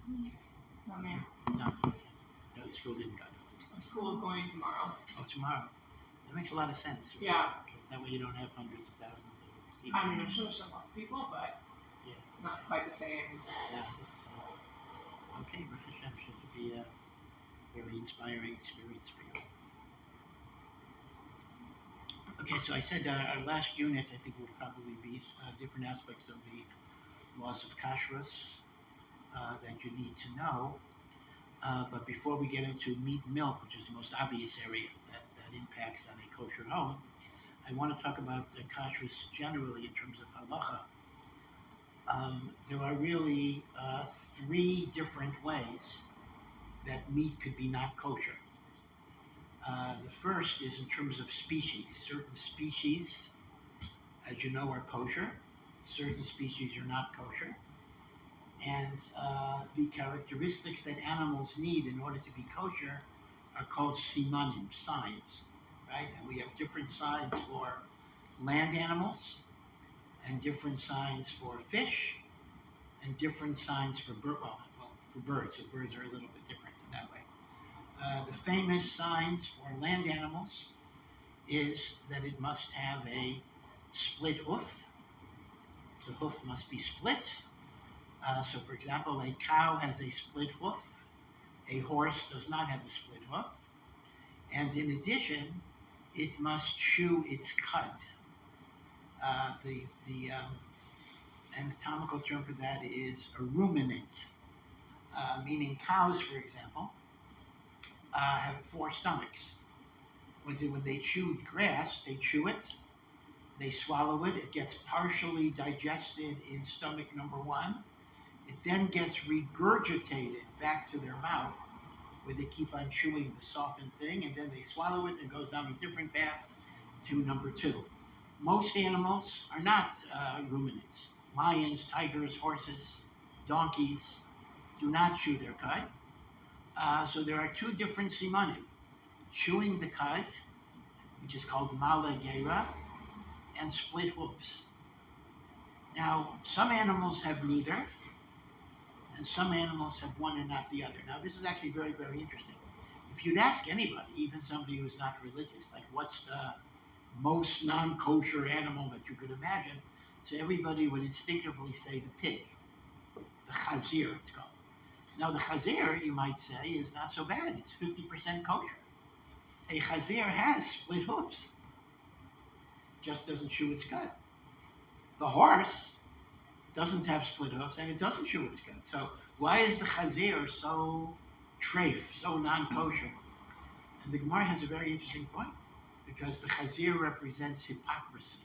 No, ma'am. No, okay. No, the school didn't go. The school is going tomorrow. Oh, tomorrow. That makes a lot of sense. Right? Yeah. Because that way you don't have hundreds of thousands of people. I mean, I'm sure there's still lots of people, but Yeah. not quite the same. Yeah. Okay, Baruch Hashem, should be a very inspiring experience for you. Okay, so I said our last unit, I think, will probably be different aspects of the laws of kashrus that you need to know. But before we get into meat and milk, which is the most obvious area that impacts on a kosher home, I want to talk about the kashrus generally in terms of halacha. There are really three different ways that meat could be not kosher. The first is in terms of species. Certain species, as you know, are kosher. Certain species are not kosher. And the characteristics that animals need in order to be kosher are called simanim, signs, right? And we have different signs for land animals, and different signs for fish, and different signs for for birds. So birds are a little bit different in that way. The famous signs for land animals is that it must have a split hoof. The hoof must be split. So, for example, a cow has a split hoof. A horse does not have a split hoof. And in addition, it must chew its cud. The anatomical term for that is a ruminant, meaning cows, for example, have four stomachs. When they chew grass, they chew it, they swallow it, it gets partially digested in stomach number one. It then gets regurgitated back to their mouth, where they keep on chewing the softened thing, and then they swallow it and it goes down a different path to number two. Most animals are not ruminants. Lions, tigers, horses, donkeys do not chew their cud. So there are two different simanim. Chewing the cud, which is called mala gera, and split hoofs. Now, some animals have neither, and some animals have one and not the other. Now, this is actually very, very interesting. If you'd ask anybody, even somebody who's not religious, like what's the most non-kosher animal that you could imagine, so everybody would instinctively say the pig, the chazir, it's called. Now, the chazir, you might say, is not so bad. It's 50% kosher. A chazir has split hoofs, just doesn't chew its cud. The horse doesn't have split hoofs, and it doesn't chew its cud. So why is the chazir so treif, so non-kosher? And the Gemara has a very interesting point, because the chazir represents hypocrisy,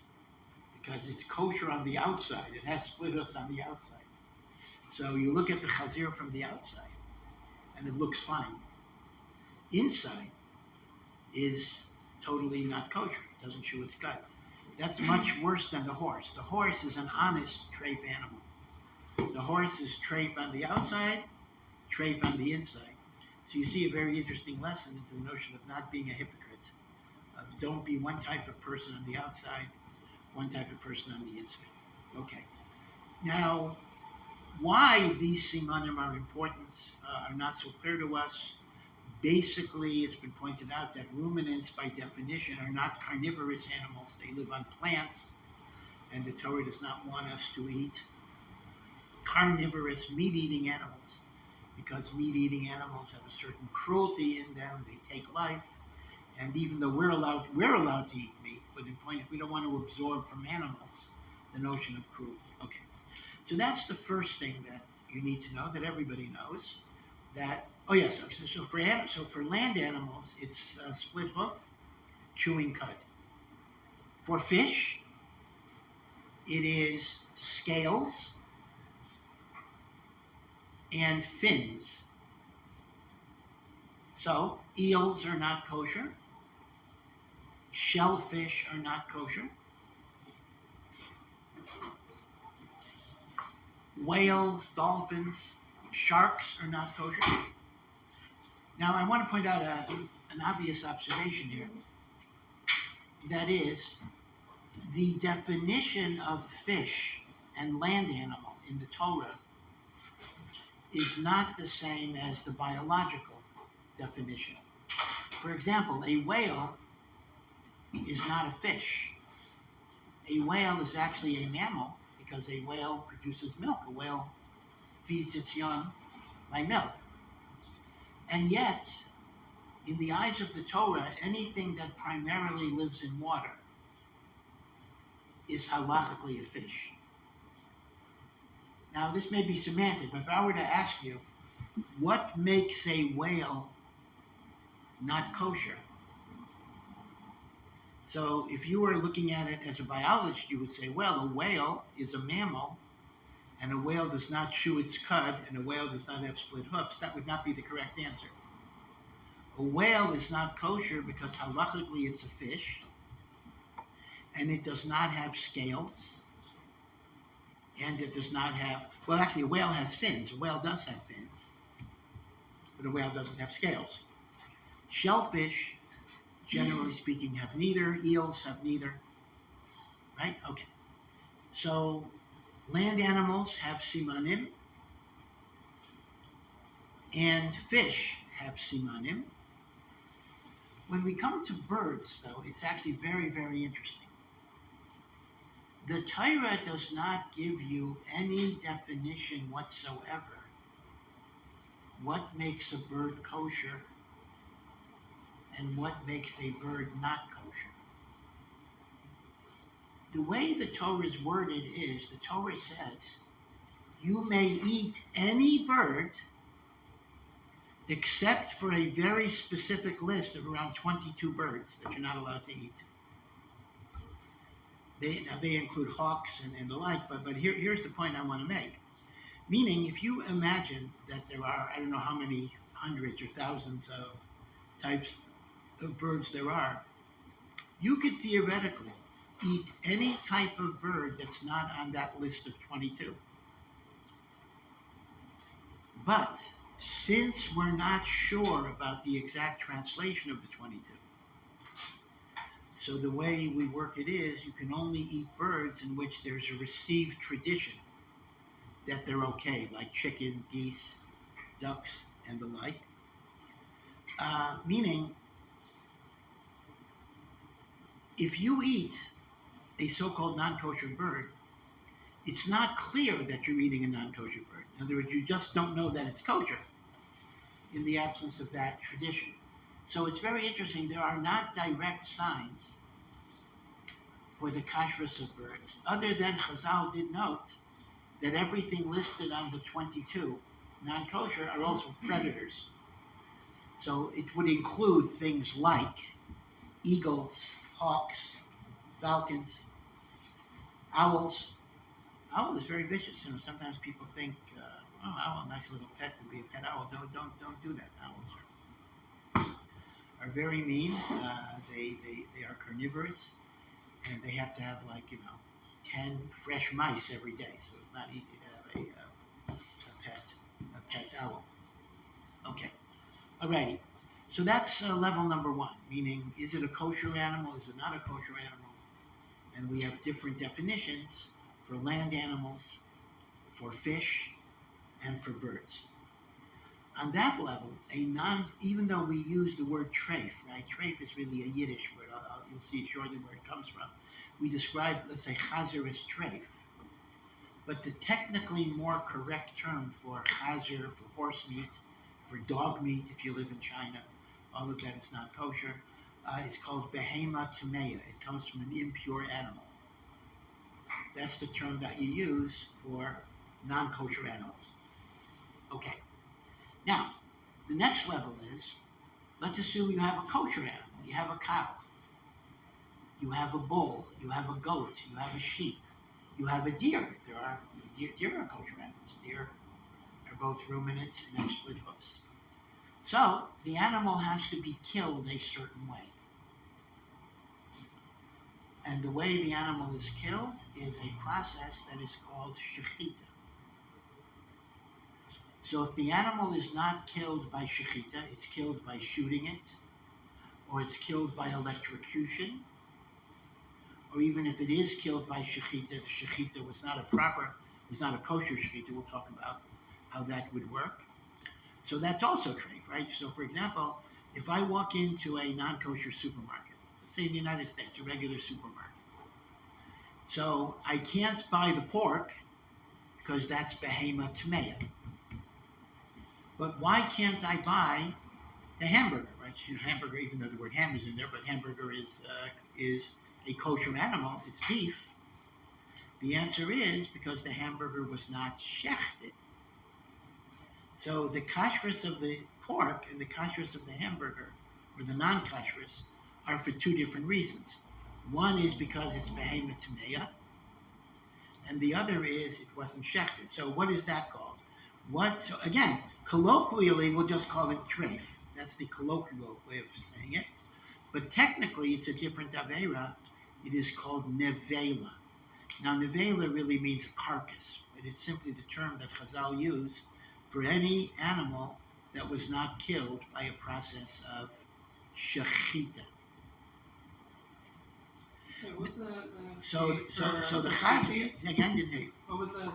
because it's kosher on the outside. It has split hoofs on the outside. So you look at the chazir from the outside, and it looks fine. Inside is totally not kosher. It doesn't chew its cud. That's much worse than the horse. The horse is an honest treif animal. The horse is treif on the outside, treif on the inside. So you see a very interesting lesson into the notion of not being a hypocrite. Don't be one type of person on the outside, one type of person on the inside. Okay. Now, why these simanim are important are not so clear to us. Basically, it's been pointed out that ruminants, by definition, are not carnivorous animals. They live on plants, and the Torah does not want us to eat carnivorous, meat-eating animals, because meat-eating animals have a certain cruelty in them. They take life, and even though we're allowed to eat meat, but the point is we don't want to absorb from animals the notion of cruelty. Okay, so that's the first thing that you need to know, that everybody knows. That so for land animals, it's split hoof, chewing cud. For fish, it is scales and fins. So eels are not kosher. Shellfish are not kosher. Whales, dolphins, sharks are not kosher. Now, I want to point out an obvious observation here. That is, the definition of fish and land animal in the Torah is not the same as the biological definition. For example, a whale is not a fish. A whale is actually a mammal because a whale produces milk. A whale feeds its young by milk. And yet, in the eyes of the Torah, anything that primarily lives in water is halachically a fish. Now, this may be semantic, but if I were to ask you, what makes a whale not kosher? So if you were looking at it as a biologist, you would say, well, a whale is a mammal, and a whale does not chew its cud, and a whale does not have split hoofs. That would not be the correct answer. A whale is not kosher because halachically it's a fish, and it does not have scales, and it does not have, well, actually, a whale has fins. A whale does have fins, but a whale doesn't have scales. Shellfish, generally speaking, have neither. Eels have neither. Right? Okay. So land animals have simanim, and fish have simanim. When we come to birds, though, it's actually very, very interesting. The Torah does not give you any definition whatsoever what makes a bird kosher and what makes a bird not kosher. The way the Torah is worded is, the Torah says, you may eat any bird except for a very specific list of around 22 birds that you're not allowed to eat. They include hawks and the like, but here's the point I want to make. Meaning, if you imagine that there are, I don't know how many hundreds or thousands of types of birds there are, you could theoretically eat any type of bird that's not on that list of 22. But since we're not sure about the exact translation of the 22, so the way we work it is, you can only eat birds in which there's a received tradition that they're okay, like chicken, geese, ducks, and the like. Meaning, if you eat a so-called non-kosher bird, it's not clear that you're eating a non-kosher bird. In other words, you just don't know that it's kosher in the absence of that tradition. So it's very interesting. There are not direct signs for the kashrus of birds, other than Chazal did note that everything listed on the 22 non-kosher are also predators. So it would include things like eagles, hawks, falcons, owls. Owl is very vicious. Sometimes people think, owl, a nice little pet would be a pet owl. Don't do that. Owls are very mean. They are carnivorous, and they have to have 10 fresh mice every day. So it's not easy to have a pet owl. Okay, alrighty. So that's level number one, meaning is it a kosher animal? Is it not a kosher animal? And we have different definitions for land animals, for fish, and for birds. On that level, even though we use the word treif, right? Treif is really a Yiddish word. You'll see shortly where it comes from. We describe, let's say, chazer as treif. But the technically more correct term for chazer, for horse meat, for dog meat, if you live in China, all of that is not kosher, is called behema tameya. It comes from an impure animal. That's the term that you use for non-kosher animals. Okay. Now, the next level is, let's assume you have a kosher animal. You have a cow. You have a bull. You have a goat. You have a sheep. You have a deer. Deer are kosher animals. Deer are both ruminants and have split hoofs. So, the animal has to be killed a certain way. And the way the animal is killed is a process that is called shechita. So if the animal is not killed by shechita, it's killed by shooting it, or it's killed by electrocution, or even if it is killed by shechita, the shechita was not a kosher shechita we'll talk about, how that would work. So that's also treif, right? So for example, if I walk into a non-kosher supermarket, let's say in the United States, a regular supermarket, so I can't buy the pork because that's behema tmeya. But why can't I buy the hamburger, right? Hamburger, even though the word ham is in there, but hamburger is a kosher animal. It's beef. The answer is because the hamburger was not shechted. So the kashrus of the pork and the kashrus of the hamburger, or the non-kashrus, are for two different reasons. One is because it's behema tmeya, and the other is it wasn't shechted. So what is that called? So again, colloquially, we'll just call it treif. That's the colloquial way of saying it. But technically, it's a different avera. It is called nevela. Now, nevela really means a carcass. It is simply the term that Chazal use for any animal that was not killed by a process of shechita. So what's the So the species? again, didn't hear you. What was the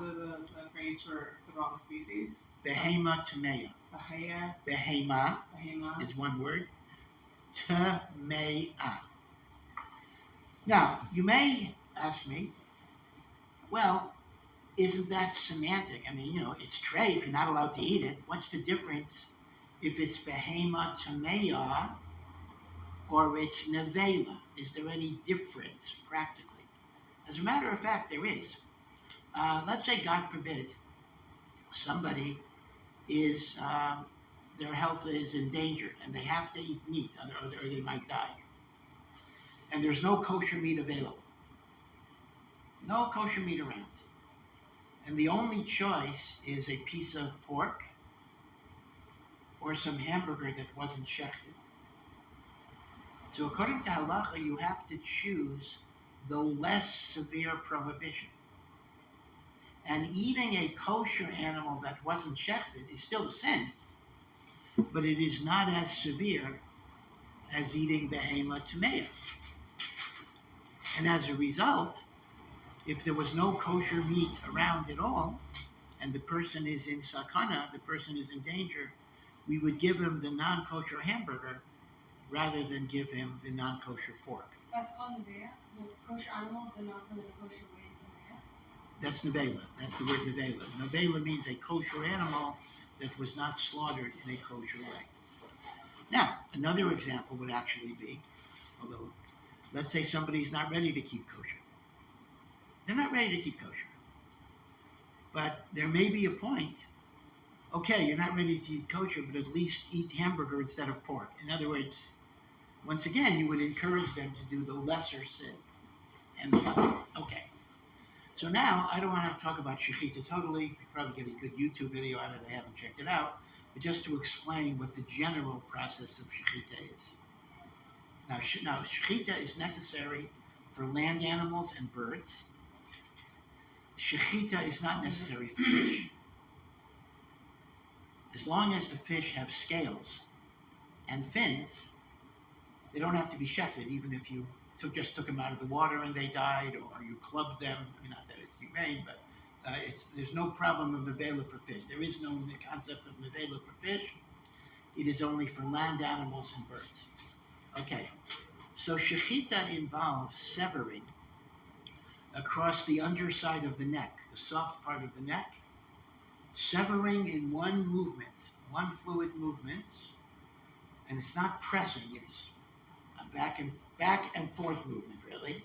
phrase for the wrong species? Behema tmeya. Behema is one word. Tmeya. Now, you may ask me, well, isn't that semantic? I mean, it's treif, you're not allowed to eat it. What's the difference if it's behema tmeya or it's nevela? Is there any difference practically? As a matter of fact, there is. Let's say, God forbid, somebody is, their health is endangered and they have to eat meat or they might die. And there's no kosher meat available. No kosher meat around. And the only choice is a piece of pork or some hamburger that wasn't shechted. So according to Halacha, you have to choose the less severe prohibition. And eating a kosher animal that wasn't shechted is still a sin, but it is not as severe as eating behema tmeya. And as a result, if there was no kosher meat around at all, and the person is in sakana, the person is in danger, we would give him the non-kosher hamburger rather than give him the non-kosher pork. That's called nevela? The kosher animal, but not from the kosher way is nevela? That's nevela. That's the word nevela. Nevela means a kosher animal that was not slaughtered in a kosher way. Now, another example would actually be, although, let's say somebody's not ready to keep kosher. They're not ready to keep kosher. But there may be a point, okay, you're not ready to eat kosher, but at least eat hamburger instead of pork. In other words, once again, you would encourage them to do the lesser sin. Okay. So now, I don't want to talk about shechita totally. You probably get a good YouTube video on it. I haven't checked it out. But just to explain what the general process of shechita is. Now, shechita is necessary for land animals and birds. Shechita is not necessary for fish. As long as the fish have scales and fins, they don't have to be shechted, even if you just took them out of the water and they died, or you clubbed them. I mean, not that it's humane, but there's no problem of nevela for fish. There is no concept of nevela for fish. It is only for land animals and birds. Okay, so shechita involves severing across the underside of the neck, the soft part of the neck, severing in one movement, one fluid movement, and it's not pressing, it's a back and forth movement, really,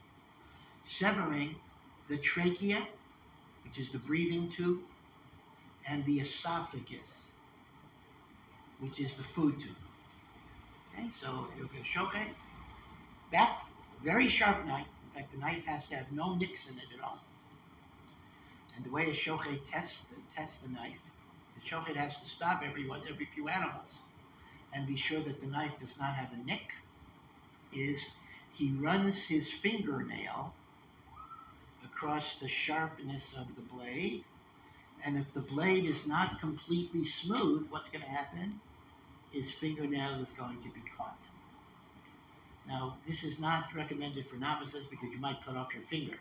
severing the trachea, which is the breathing tube, and the esophagus, which is the food tube. Okay, so you'll get a shochet, back, very sharp knife. In fact, the knife has to have no nicks in it at all. And the way a shochet tests the knife, the shochet has to stop every few animals and be sure that the knife does not have a nick, is he runs his fingernail across the sharpness of the blade, and if the blade is not completely smooth, what's going to happen? His fingernail is going to be caught. Now, this is not recommended for novices because you might cut off your finger.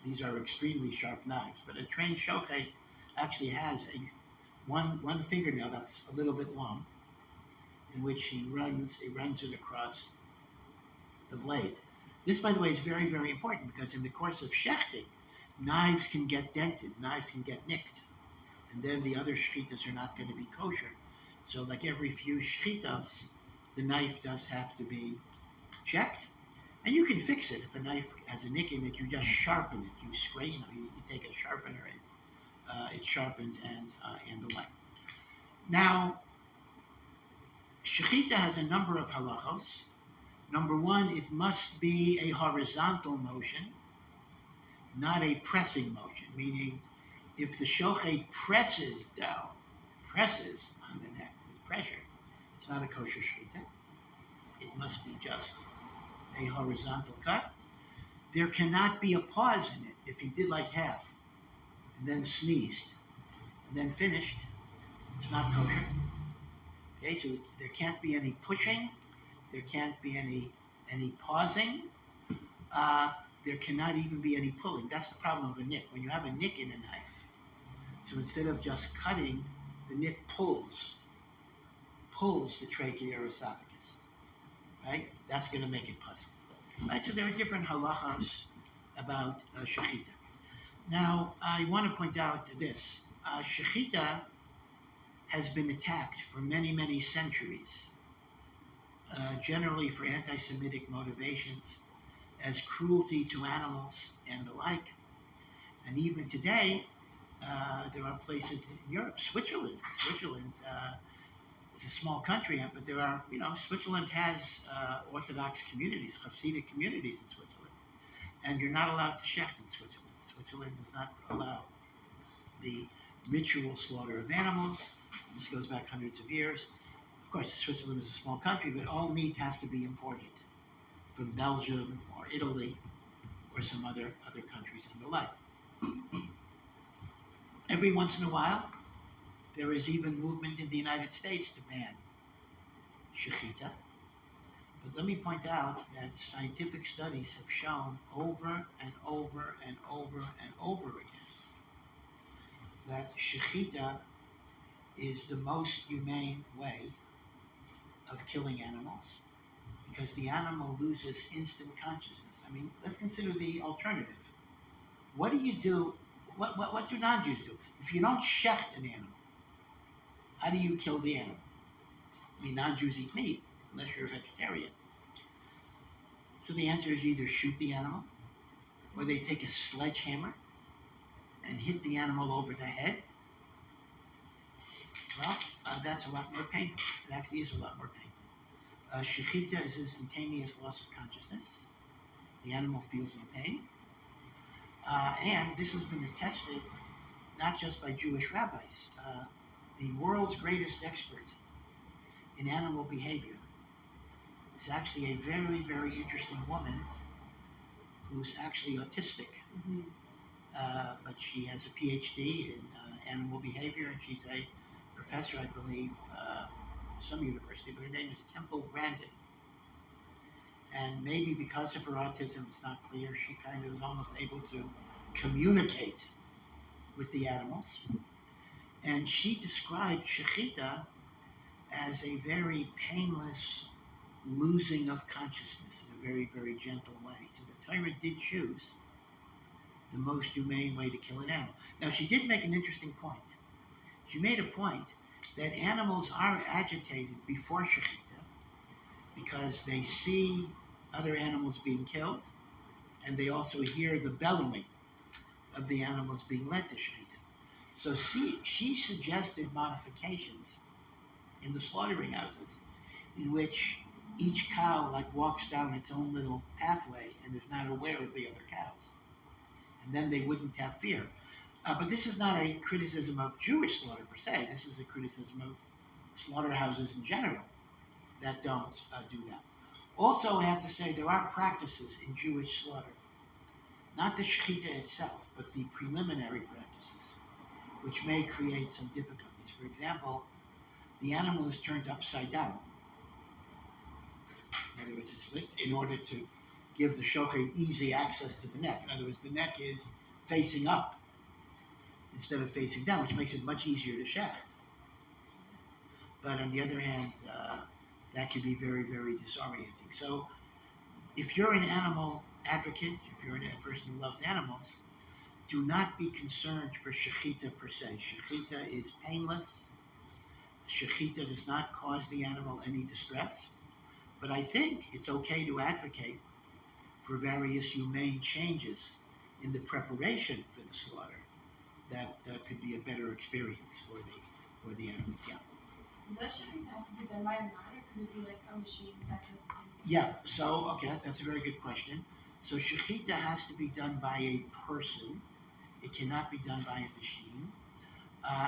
These are extremely sharp knives, but a trained shochet actually has one fingernail that's a little bit long, in which he runs it across the blade. This, by the way, is very, very important because in the course of shechting, knives can get dented, knives can get nicked, and then the other shchitas are not going to be kosher. So, like every few shchitas, the knife does have to be checked, and you can fix it. If a knife has a nick in it, you just sharpen it. You scrape, you take a sharpener and it's sharpened and the like. Now, shechita has a number of halachos. Number one, it must be a horizontal motion, not a pressing motion, meaning if the shochet presses on the neck with pressure, it's not a kosher shechita. It must be just a horizontal cut. There cannot be a pause in it. If he did like half and then sneezed and then finished, it's not kosher. Okay, so there can't be any pushing. There can't be any pausing. There cannot even be any pulling. That's the problem of a nick. When you have a nick in a knife, so instead of just cutting, the nick pulls the trachea or esophagus. Right? That's going to make it puzzle. Right? So there are different halachas about shechita. Now, I want to point out this. Shechita has been attacked for many, many centuries, generally for anti-Semitic motivations, as cruelty to animals and the like. And even today, there are places in Europe, Switzerland, it's a small country, but there are, Switzerland has Orthodox communities, Hasidic communities in Switzerland. And you're not allowed to shecht in Switzerland. Switzerland does not allow the ritual slaughter of animals. This goes back hundreds of years. Of course, Switzerland is a small country, but all meat has to be imported from Belgium or Italy or some other countries and the like. Every once in a while, there is even movement in the United States to ban shechita. But let me point out that scientific studies have shown over and over and over and over again that shechita is the most humane way of killing animals because the animal loses instant consciousness. I mean, let's consider the alternative. What do you do? What do non-Jews do? If you don't shecht an animal, how do you kill the animal? I mean, non-Jews eat meat, unless you're a vegetarian. So the answer is you either shoot the animal, or they take a sledgehammer and hit the animal over the head. Well, that's a lot more painful. It actually is a lot more painful. Shechita is instantaneous loss of consciousness. The animal feels no pain. And this has been attested not just by Jewish rabbis. The world's greatest expert in animal behavior is actually a very, very interesting woman who's actually autistic. Mm-hmm. But she has a PhD in animal behavior, and she's a professor, I believe, some university, but her name is Temple Grandin. And maybe because of her autism, it's not clear, she kind of is almost able to communicate with the animals. And she described shechita as a very painless losing of consciousness in a very, very gentle way. So the Torah did choose the most humane way to kill an animal. Now, she did make an interesting point. She made a point that animals are agitated before shechita because they see other animals being killed, and they also hear the bellowing of the animals being led to shechita. So she suggested modifications in the slaughtering houses in which each cow walks down its own little pathway and is not aware of the other cows. And then they wouldn't have fear. But this is not a criticism of Jewish slaughter per se. This is a criticism of slaughterhouses in general that don't do that. Also, I have to say there are practices in Jewish slaughter, not the shechita itself, but the preliminary practices, which may create some difficulties. For example, the animal is turned upside down. In other words, it's lit in order to give the shochet easy access to the neck. In other words, the neck is facing up instead of facing down, which makes it much easier to shecht. but on the other hand, that can be very, very disorienting. So if you're an animal advocate, if you're a person who loves animals, do not be concerned for shechita per se. Shechita is painless. Shechita does not cause the animal any distress. But I think it's okay to advocate for various humane changes in the preparation for the slaughter. That could be a better experience for the animals. Yeah. Does shechita have to be done by a man, or could it be like a machine that does the same? Yeah. So okay, that's a very good question. So shechita has to be done by a person. It cannot be done by a machine.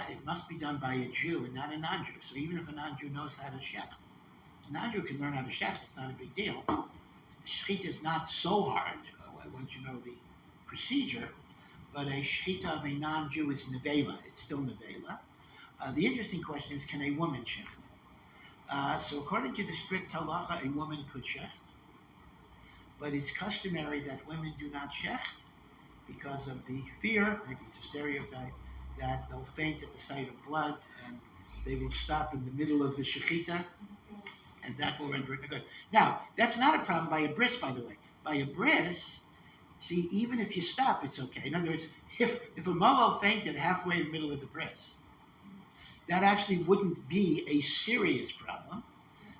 It must be done by a Jew and not a non-Jew. So even if a non-Jew knows how to shecht, a non-Jew can learn how to shecht. It's not a big deal. Shechita is not so hard once you know the procedure. But a shechita of a non-Jew is nevela. It's still nevela. The interesting question is, can a woman shecht? So according to the strict halacha, a woman could shecht. But it's customary that women do not shecht because of the fear, maybe it's a stereotype, that they'll faint at the sight of blood and they will stop in the middle of the shechita, and that will render it good. Now, that's not a problem by a bris, by the way. By a bris, see, even if you stop, it's okay. In other words, if a movel fainted halfway in the middle of the bris, that actually wouldn't be a serious problem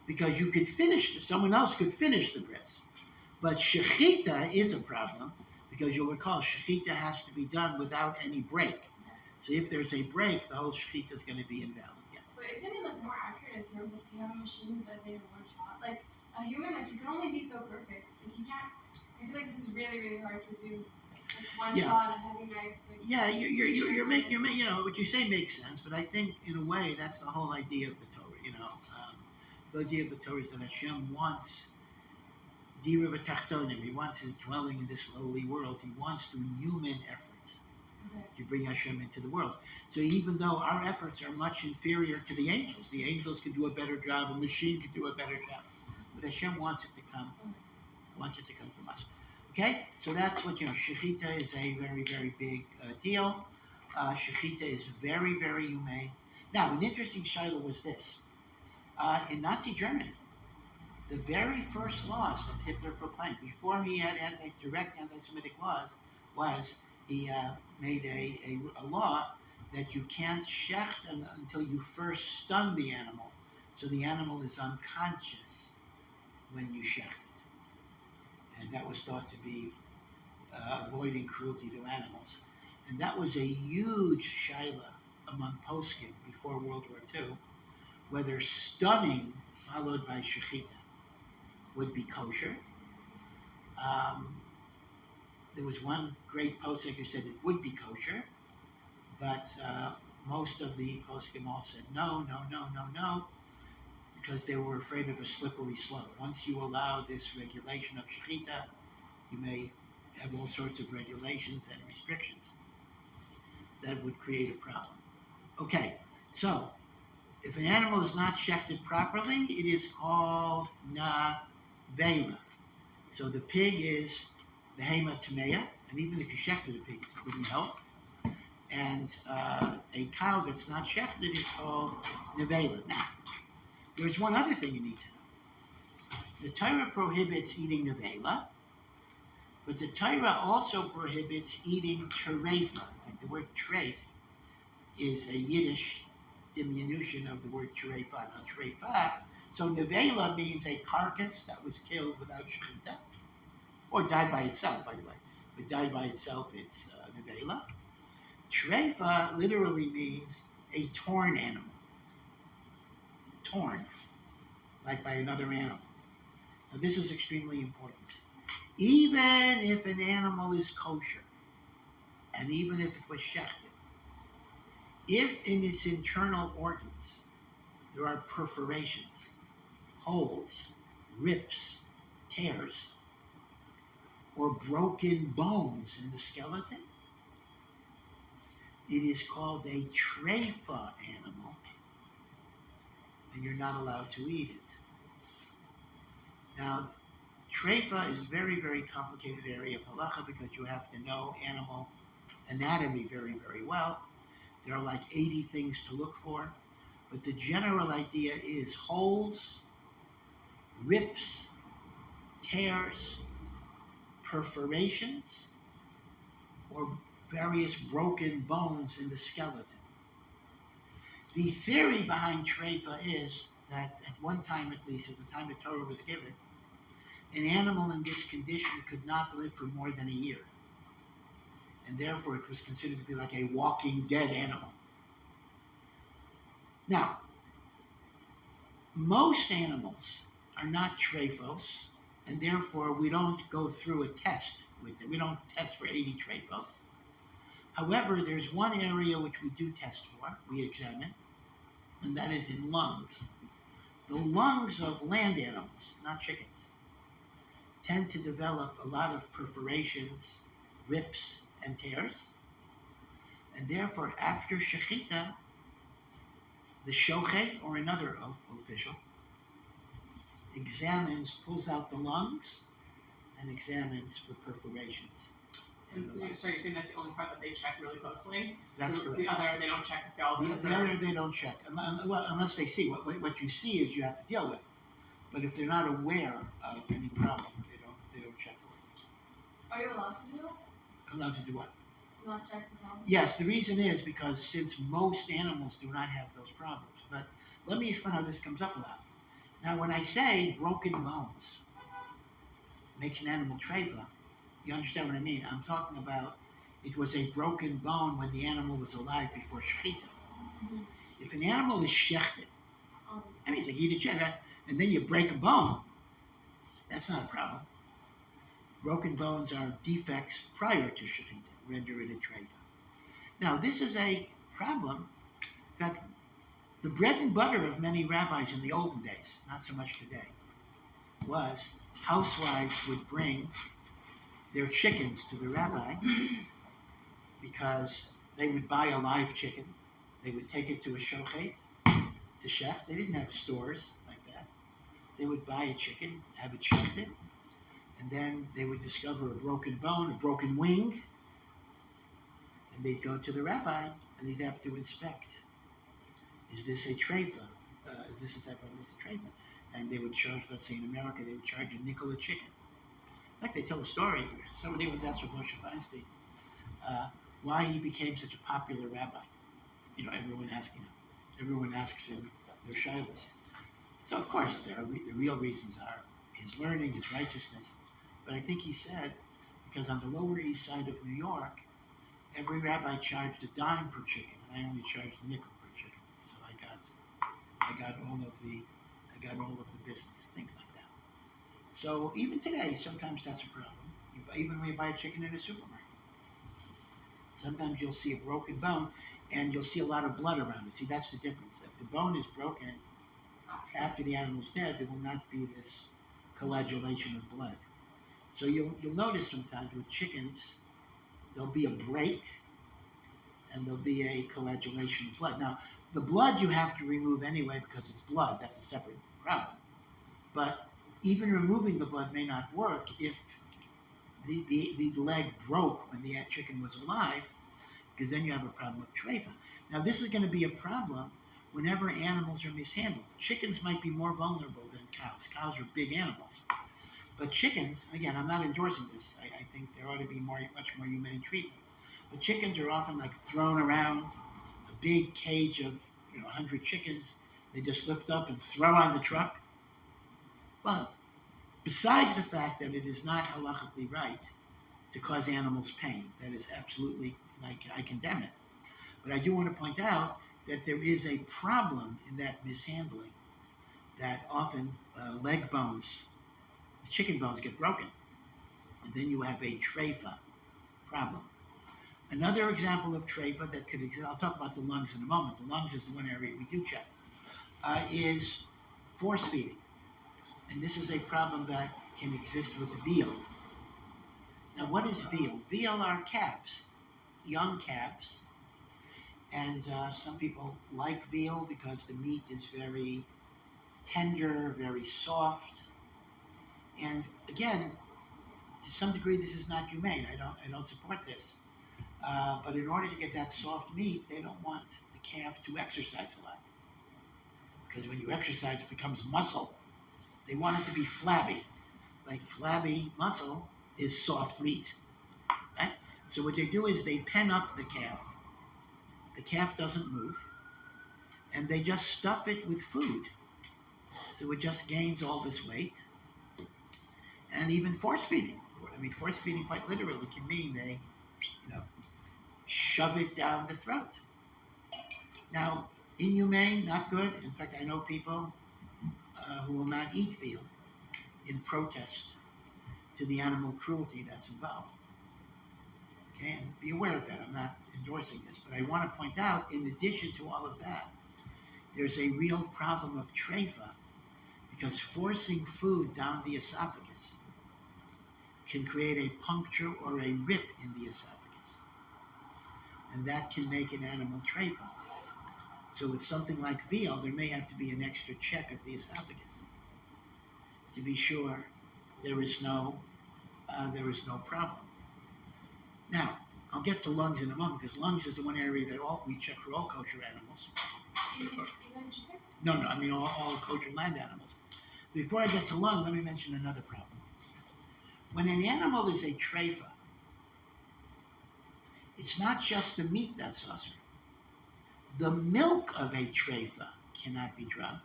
because you could finish, someone else could finish the bris. But shechita is a problem because you'll recall shechita has to be done without any break. So if there's a break, the whole shechita is going to be invalid. Yeah. But isn't it like more accurate in terms of if you have a machine who does it in one shot? Like a human, like you can only be so perfect. Like you can't. I feel like this is really, really hard to do. Like one shot, a heavy knife. Like, yeah, you're making you know what you say makes sense, but I think in a way that's the whole idea of the Torah. You know, the idea of the Torah is that Hashem wants dira b'tachtonim. He wants his dwelling in this lowly world. He wants through human effort to bring Hashem into the world. So even though our efforts are much inferior to the angels can do a better job, a machine could do a better job, but Hashem wants it to come from us. Okay, so that's what shechita is a very, very big deal. Shechita is very, very humane. Now, an interesting shiur was this: in Nazi Germany, the very first laws that Hitler proclaimed before he had direct anti-Semitic laws was he made a law that you can't shecht until you first stun the animal, so the animal is unconscious when you shecht it. And that was thought to be avoiding cruelty to animals. And that was a huge shaila among poskim before World War II, whether stunning followed by shechita would be kosher. There was one great posek who said it would be kosher, but most of the poskim all said no, because they were afraid of a slippery slope. Once you allow this regulation of shechita, you may have all sorts of regulations and restrictions that would create a problem. Okay, so if an animal is not shechted properly, it is called navela. So the pig is behema tameya, and even if you shechted a pig, it wouldn't help. And a cow that's not shechted is called nevela. Now, there's one other thing you need to know. The Torah prohibits eating nevela, but the Torah also prohibits eating terefa. The word treif is a Yiddish diminution of the word terefa. Now, terefa, so nevela means a carcass that was killed without shechita, or died by itself, by the way. But died by itself, it's nevela. Trefa literally means a torn animal. Torn, like by another animal. Now, this is extremely important. Even if an animal is kosher, and even if it was shechted, if in its internal organs there are perforations, holes, rips, tears, or broken bones in the skeleton, it is called a trefa animal, and you're not allowed to eat it. Now, trefa is a very, very complicated area of halacha because you have to know animal anatomy very, very well. There are like 80 things to look for. but the general idea is holes, rips, tears, perforations, or various broken bones in the skeleton. The theory behind treifa is that at one time, at least, at the time the Torah was given, an animal in this condition could not live for more than a year. And therefore it was considered to be like a walking dead animal. Now, most animals are not treifos, and therefore we don't go through a test with them. We don't test for 80 treifos. However, there's one area which we do test for, we examine, and that is in lungs. The lungs of land animals, not chickens, tend to develop a lot of perforations, rips, and tears. And therefore, after shechita, the shochet, or another official, pulls out the lungs, and examines for perforations. So you're saying that's the only part that they check really closely? That's correct. The other, they don't check the skeleton? The other, they don't check. Unless they see. What you see is you have to deal with. But if they're not aware of any problem, they don't check for it. Are you allowed to do it? Allowed to do what? Not check the problem? Yes, the reason is because since most animals do not have those problems. But let me explain how this comes up a lot. Now, when I say broken bones makes an animal treifa, you understand what I mean? I'm talking about it was a broken bone when the animal was alive before shechita. Mm-hmm. If an animal is shechted, Obviously. I mean, it's like eat a chicken, and then you break a bone, that's not a problem. Broken bones are defects prior to shechita, render it a treifa. Now, this is a problem that the bread and butter of many rabbis in the olden days, not so much today, was housewives would bring their chickens to the rabbi because they would buy a live chicken. They would take it to a shochet, to shech. They didn't have stores like that. They would buy a chicken, have it shechted, and then they would discover a broken bone, a broken wing, and they'd go to the rabbi and he'd have to inspect. Is this a treifa? Is this a treifa? And they would charge, let's say in America, they would charge a nickel a chicken. In fact, they tell a story where somebody was asked Moshe Feinstein why he became such a popular rabbi. You know, everyone asks him their shilas. So of course, the real reasons are his learning, his righteousness. But I think he said, because on the Lower East Side of New York, every rabbi charged a dime per chicken, and I only charged a nickel per chicken. So I got all of the business, things like that. So even today, sometimes that's a problem. Even when you buy a chicken in a supermarket, sometimes you'll see a broken bone, and you'll see a lot of blood around it. See, that's the difference. If the bone is broken after the animal's dead, there will not be this coagulation of blood. So you'll notice sometimes with chickens, there'll be a break, and there'll be a coagulation of blood. Now, the blood you have to remove anyway because it's blood. That's a separate problem. But even removing the blood may not work if the leg broke when the chicken was alive, because then you have a problem with treifa. Now, this is going to be a problem whenever animals are mishandled. Chickens might be more vulnerable than cows. Cows are big animals. But chickens, again, I'm not endorsing this. I think there ought to be much more humane treatment. But chickens are often like thrown around a big cage of 100 chickens. They just lift up and throw on the truck. Well, besides the fact that it is not halachically right to cause animals pain, that is absolutely, I condemn it. But I do want to point out that there is a problem in that mishandling, that often leg bones, the chicken bones get broken, and then you have a treifa problem. Another example of treifa that could exist, I'll talk about the lungs in a moment. The lungs is the one area we do check, is force feeding. And this is a problem that can exist with veal. Now, what is veal? Veal are calves, young calves. And some people like veal because the meat is very tender, very soft. And again, to some degree, this is not humane. I don't support this. But in order to get that soft meat, they don't want the calf to exercise a lot. because when you exercise, it becomes muscle. They want it to be flabby. Like flabby muscle is soft meat, right? So what they do is they pen up the calf. The calf doesn't move, and they just stuff it with food. So it just gains all this weight. And even force feeding. I mean, force feeding quite literally can mean they, shove it down the throat. Now, inhumane, not good. In fact, I know people who will not eat veal in protest to the animal cruelty that's involved. Okay, and be aware of that. I'm not endorsing this, but I want to point out, in addition to all of that, there's a real problem of treifa, because forcing food down the esophagus can create a puncture or a rip in the esophagus, and that can make an animal treifa. So with something like veal, there may have to be an extra check of the esophagus to be sure there is no problem. Now, I'll get to lungs in a moment, because lungs is the one area that we check for all kosher animals. Even chicken? No, I mean all kosher land animals. Before I get to lung, let me mention another problem. When an animal is a treifa, it's not just the meat that's usher. The milk of a treifa cannot be drunk,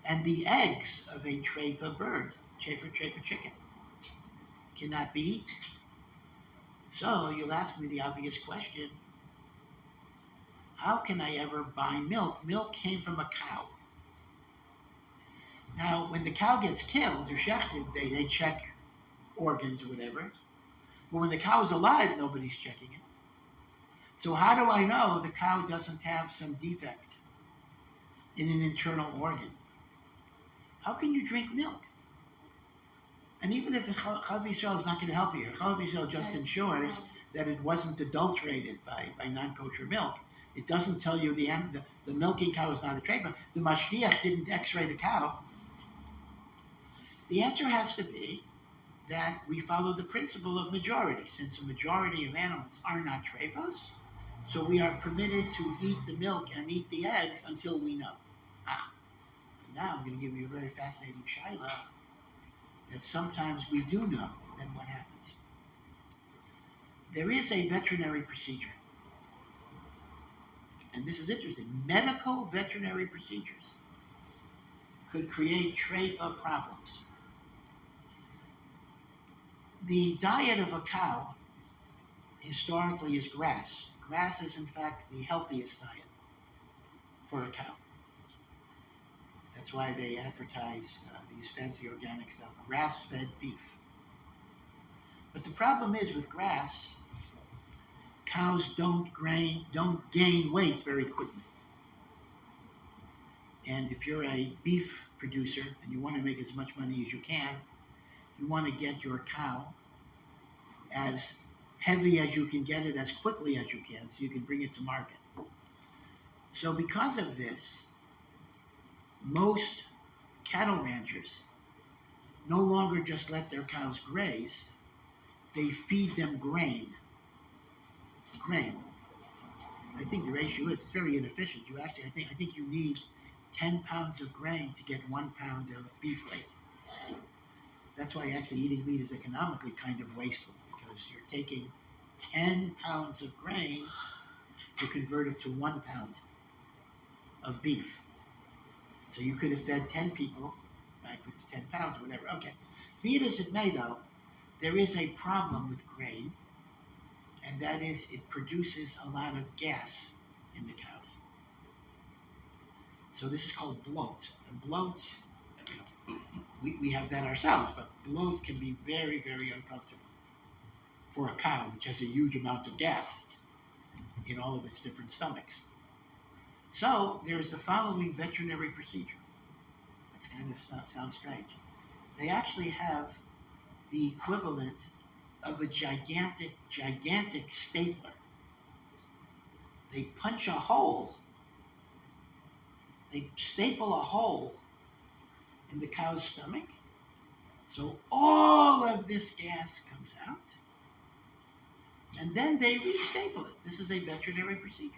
and the eggs of a treifa bird, treifa chicken, cannot be eaten. So you'll ask me the obvious question: how can I ever buy milk? Milk came from a cow. Now, when the cow gets killed or shechted, they check organs or whatever. But when the cow is alive, nobody's checking it. So how do I know the cow doesn't have some defect in an internal organ? How can you drink milk? And even if Chalav Yisrael is not going to help you, Chalav Yisrael just ensures that it wasn't adulterated by non-kosher milk. It doesn't tell you the milking cow is not a treifa. The mashgiach didn't x-ray the cow. The answer has to be that we follow the principle of majority, since a majority of animals are not treifos, so we are permitted to eat the milk and eat the eggs until we know. But now I'm going to give you a very fascinating shiur that sometimes we do know, and then what happens? There is a veterinary procedure, and this is interesting. Medical veterinary procedures could create treifa problems. The diet of a cow historically is grass. Grass is, in fact, the healthiest diet for a cow. That's why they advertise these fancy organic stuff, grass-fed beef. But the problem is with grass, cows don't gain weight very quickly. And if you're a beef producer and you want to make as much money as you can, you want to get your cow as heavy as you can get it as quickly as you can so you can bring it to market. So because of this, most cattle ranchers no longer just let their cows graze, they feed them grain. I think the ratio is it's very inefficient. I think you need 10 pounds of grain to get 1 pound of beef weight. That's why actually eating meat is economically kind of wasteful, because you're taking 10 pounds of grain to convert it to 1 pound of beef. So you could have fed 10 people, right, with the 10 pounds or whatever. Okay. Be it as it may, though, there is a problem with grain, and that is it produces a lot of gas in the cows. So this is called bloat. And bloat, we have that ourselves, but bloat can be very, very uncomfortable for a cow, which has a huge amount of gas in all of its different stomachs. So there's the following veterinary procedure. That's kind of sounds strange. They actually have the equivalent of a gigantic stapler. They punch a hole. They staple a hole in the cow's stomach, so all of this gas comes out, and then they restaple it. This is a veterinary procedure.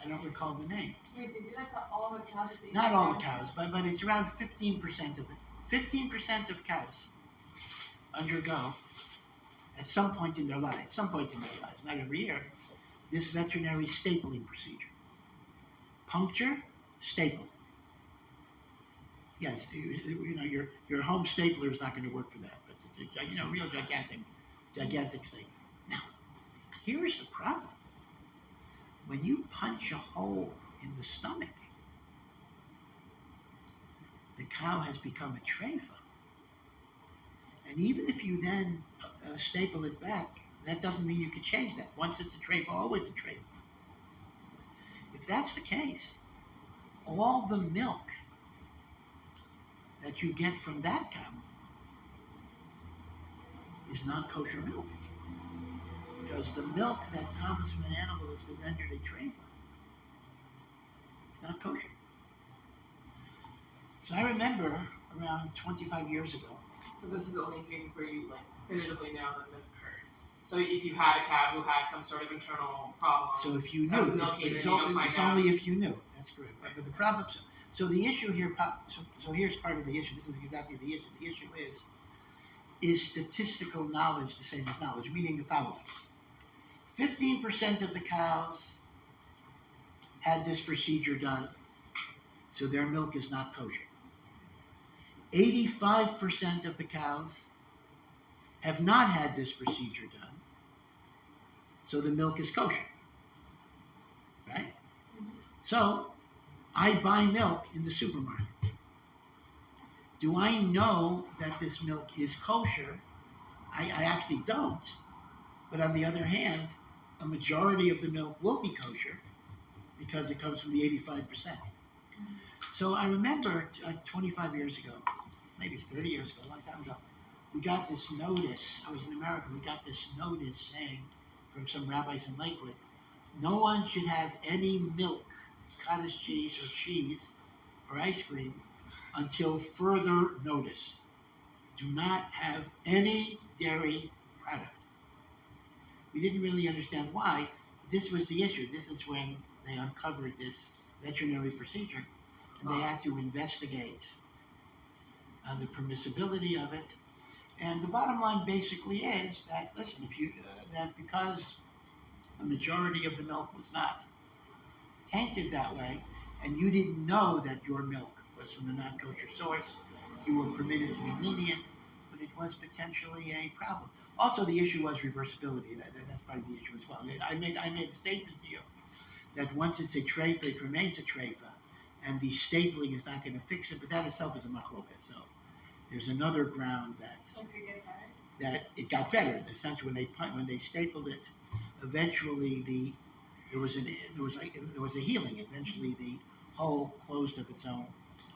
I don't recall the name. Wait, they do that to all the cows that they Not eat all the grass? cows, but it's around 15% of it. 15% of cows undergo, at some point in their lives, not every year, this veterinary stapling procedure. Puncture, staple. Yes, your home stapler is not going to work for that, but it's a real gigantic stapler. Now, here's the problem. When you punch a hole in the stomach, the cow has become a treifa. And even if you then staple it back, that doesn't mean you can change that. Once it's a treifa, always a treifa. If that's the case, all the milk that you get from that cow is non-kosher milk. Because the milk that comes from an animal that's been rendered a treifa, it's not kosher. So I remember around 25 years ago. So this is only in cases where you definitively know that this occurred. So if you had a cow who had some sort of internal problem, So if you that knew, was milking, then it's you don't find out. only if you knew. That's correct. But the problem, so the issue here, so here's part of the issue. This is exactly the issue. The issue is statistical knowledge the same as knowledge? Meaning the following. 15% of the cows had this procedure done, so their milk is not kosher. 85% of the cows have not had this procedure done, so the milk is kosher. Right? So, I buy milk in the supermarket. Do I know that this milk is kosher? I actually don't. But on the other hand, a majority of the milk will be kosher because it comes from the 85%. So I remember 25 years ago, maybe 30 years ago, a long time ago, we got this notice. I was in America. We got this notice saying from some rabbis in Lakewood, no one should have any milk, cottage cheese or ice cream until further notice. Do not have any dairy product. We didn't really understand why. This was the issue. This is when they uncovered this veterinary procedure, and they had to investigate the permissibility of it. And the bottom line basically is that, listen, that because a majority of the milk was not tainted that way, and you didn't know that your milk was from the non-kosher source, you were permitted to be lenient, but it was potentially a problem. Also, the issue was reversibility. That's part of the issue as well. I made a statement to you that once it's a treifa, it remains a treifa, and the stapling is not going to fix it, but that itself is a machloket. So there's another ground that it got better. In the sense when they stapled it, eventually there was a healing. Eventually the hole closed of its own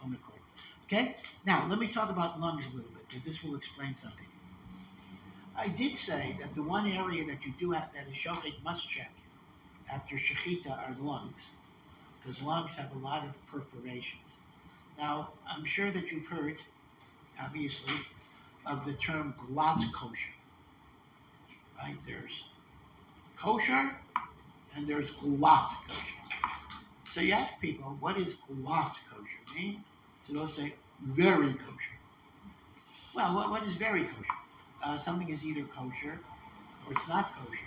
accord. Okay. Now let me talk about lungs a little bit because this will explain something. I did say that the one area that you do have that a shochet must check after shechita are lungs, because lungs have a lot of perforations. Now, I'm sure that you've heard, obviously, of the term glatt kosher. Right? There's kosher and there's glatt kosher. So you ask people, what does glatt kosher mean? So they'll say, very kosher. Well, what is very kosher? Something is either kosher or it's not kosher.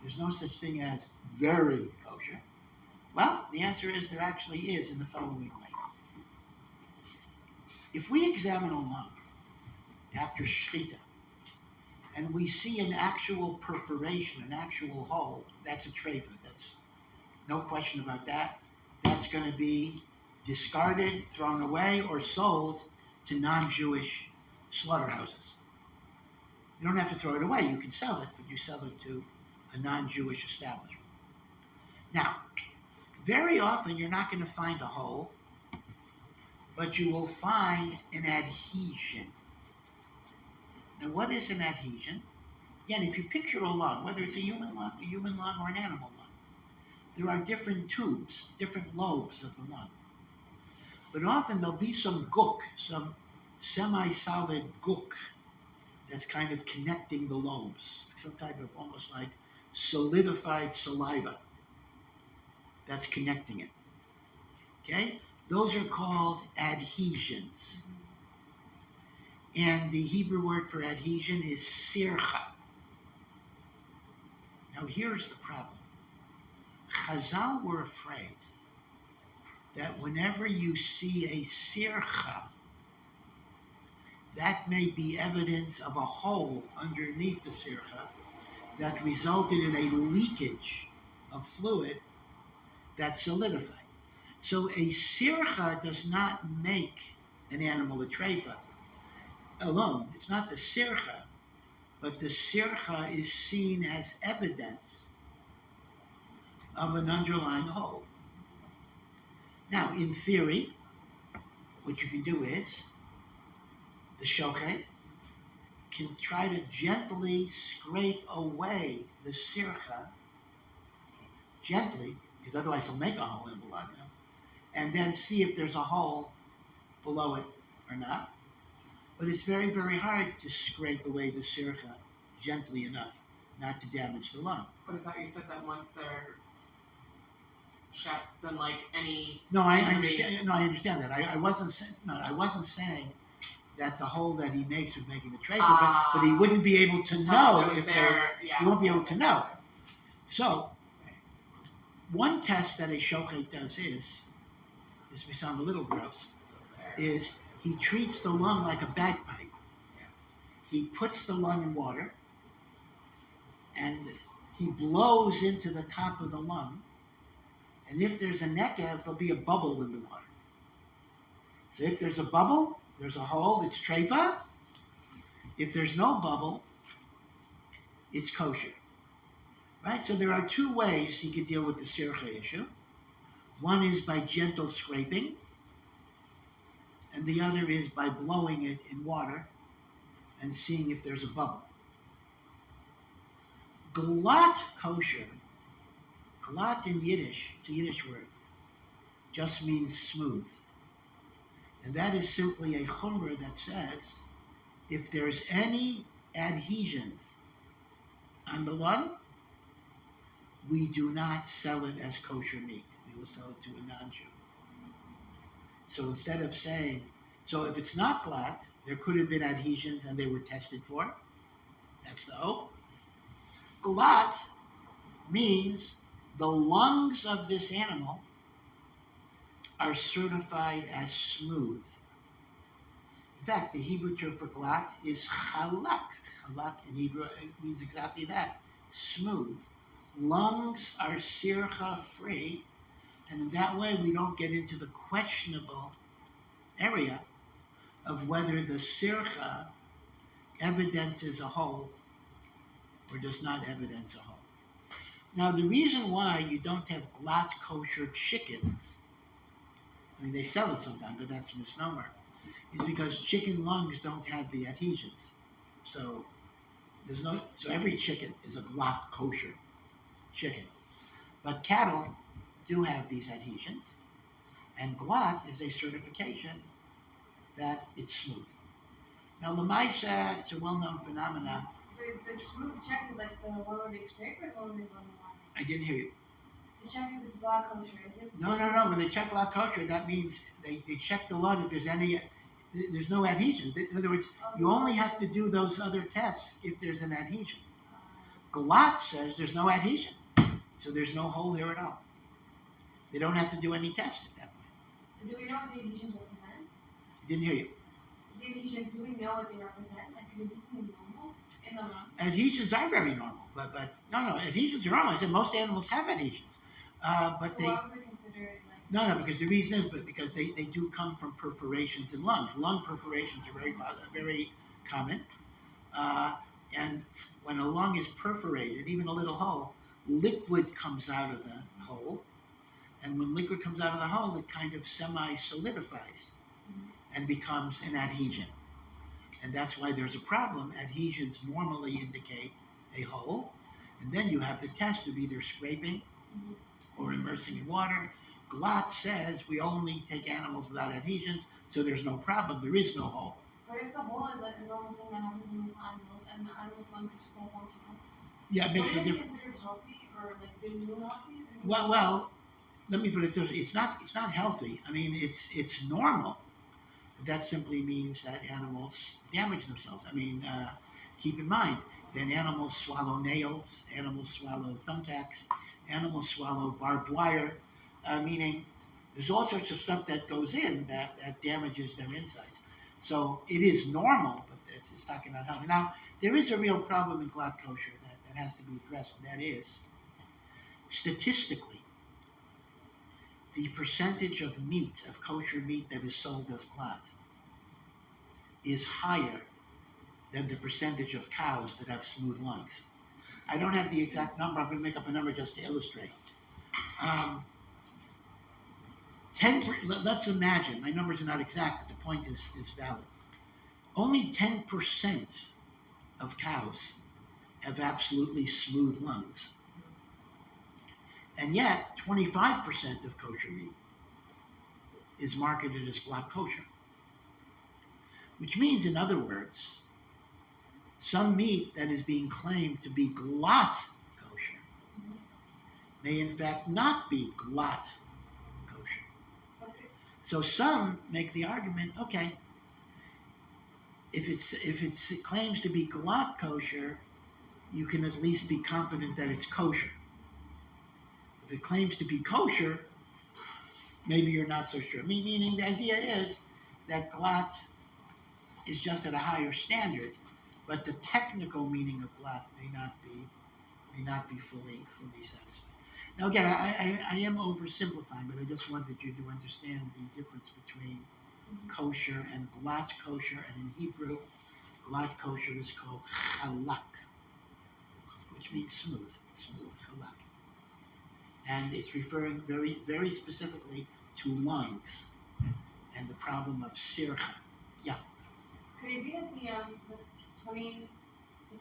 There's no such thing as very kosher. Well, the answer is there actually is in the following way. If we examine a lung after shechita and we see an actual perforation, an actual hole, that's a treifa. That's no question about that. That's going to be discarded, thrown away, or sold to non-Jewish slaughterhouses. You don't have to throw it away. You can sell it, but you sell it to a non-Jewish establishment. Now, very often you're not going to find a hole, but you will find an adhesion. Now, what is an adhesion? Again, if you picture a lung, whether it's a human lung, or an animal lung, there are different tubes, different lobes of the lung. But often there'll be some gook, some semi-solid gook that's kind of connecting the lobes, some type of almost like solidified saliva that's connecting it. Okay? Those are called adhesions. And the Hebrew word for adhesion is sircha. Now here's the problem. Chazal were afraid that whenever you see a sircha, that may be evidence of a hole underneath the sircha that resulted in a leakage of fluid that solidified. So a sircha does not make an animal a treifa alone. It's not the sircha, but the sircha is seen as evidence of an underlying hole. Now, in theory, what you can do is the shochet can try to gently scrape away the sircha, gently, because otherwise he'll make a hole in the blood, and then see if there's a hole below it or not. But it's very, very hard to scrape away the sircha gently enough not to damage the lung. But I thought you said that once they're checked, then like any I understand. No, I understand that. I wasn't saying that the hole that he makes would make it a treifa, but he wouldn't be able to know if there. He won't be able to know. So, one test that a shochet does is, this may sound a little gross, is he treats the lung like a bagpipe. He puts the lung in water, and he blows into the top of the lung, and if there's a nekev, there'll be a bubble in the water. So if there's a bubble, there's a hole, it's treifa. If there's no bubble, it's kosher. Right? So there are two ways you could deal with the sircha issue. One is by gentle scraping, and the other is by blowing it in water and seeing if there's a bubble. Glatt kosher, glatt in Yiddish, it's a Yiddish word, just means smooth. And that is simply a chumrah that says if there's any adhesions on the lung, we do not sell it as kosher meat. We will sell it to a non-Jew. So instead of saying, so if it's not glatt, there could have been adhesions and they were tested for. That's the hope. Glatt means the lungs of this animal are certified as smooth. In fact, the Hebrew term for glatt is chalak. Chalak in Hebrew means exactly that, smooth. Lungs are sircha free, and in that way we don't get into the questionable area of whether the sircha evidences a hole or does not evidence a hole. Now, the reason why you don't have glatt kosher chickens, I mean, they sell it sometimes, but that's a misnomer, is because chicken lungs don't have the adhesions. So every chicken is a glatt kosher chicken. But cattle do have these adhesions, and glatt is a certification that it's smooth. Now, Lamaisa, it's a well-known phenomenon. The smooth check is like the one where they scrape or the one where they run the water? I didn't hear you. The check if it's glatt kosher, is it? No. When they check glatt kosher, that means they check the lung if there's no adhesion. In other words, you only have to do those other tests if there's an adhesion. Glatt says there's no adhesion, so there's no hole there at all. They don't have to do any tests at that point. Do we know what the adhesions represent? Didn't hear you. The adhesions, do we know what they represent? Like, could it be something normal in the lung? Adhesions are very normal, but no, adhesions are normal. I said most animals have adhesions, but so they. why would we consider it like? No, because the reason is because they do come from perforations in lungs. Lung perforations are very common, and when a lung is perforated, even a little hole, liquid comes out of the hole, and when liquid comes out of the hole, it kind of semi-solidifies and becomes an adhesion. And that's why there's a problem. Adhesions normally indicate a hole, and then you have the test of either scraping or immersing in water. Glatt says we only take animals without adhesions, so there's no problem. There is no hole. But if the hole is like a normal thing that happens in most animals, and the animal's lungs are still functional, Yeah, it makes a would it be difference. considered healthy or like the new healthy? Well, let me put it this way: it's not healthy. I mean, it's normal. That simply means that animals damage themselves. I mean, keep in mind that animals swallow nails, animals swallow thumbtacks, animals swallow barbed wire, meaning there's all sorts of stuff that goes in that damages their insides. So it is normal, but it's not healthy. Now, there is a real problem in glatt kosher that has to be addressed, and that is, statistically, the percentage of meat, of kosher meat that is sold as glatt, is higher than the percentage of cows that have smooth lungs. I don't have the exact number. I'm going to make up a number just to illustrate. Let's imagine, my numbers are not exact, but the point is valid. Only 10% of cows have absolutely smooth lungs. And yet, 25% of kosher meat is marketed as glatt kosher. Which means, in other words, some meat that is being claimed to be glatt kosher may in fact not be glatt kosher. Okay. So some make the argument, okay, if it claims to be glatt kosher, you can at least be confident that it's kosher. If it claims to be kosher, maybe you're not so sure. Meaning the idea is that glatt is just at a higher standard, but the technical meaning of glatt may not be fully satisfied. Now again, I am oversimplifying, but I just wanted you to understand the difference between kosher and glatt kosher, and in Hebrew, glatt kosher is called chalak, which means smooth, chalak. And it's referring very, very specifically to lungs and the problem of sircha. Yeah. Could it be that the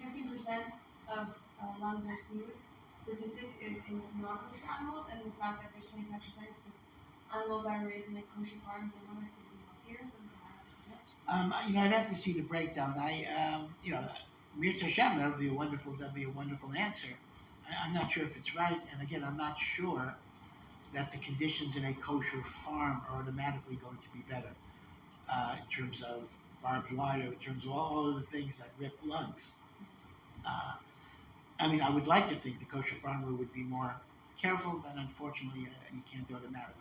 15% of lungs are smooth statistic is in non-kosher animals, and the fact that there's 25% is because animals that are raised in like kosher farms are more likely to be healthier, so it's a higher percentage? I'd have to see the breakdown. Mirza Hashem, that would be a wonderful answer. I'm not sure if it's right, and again, I'm not sure that the conditions in a kosher farm are automatically going to be better in terms of barbed wire, in terms of all of the things that rip lungs. I would like to think the kosher farmer would be more careful, but unfortunately, you can't automatically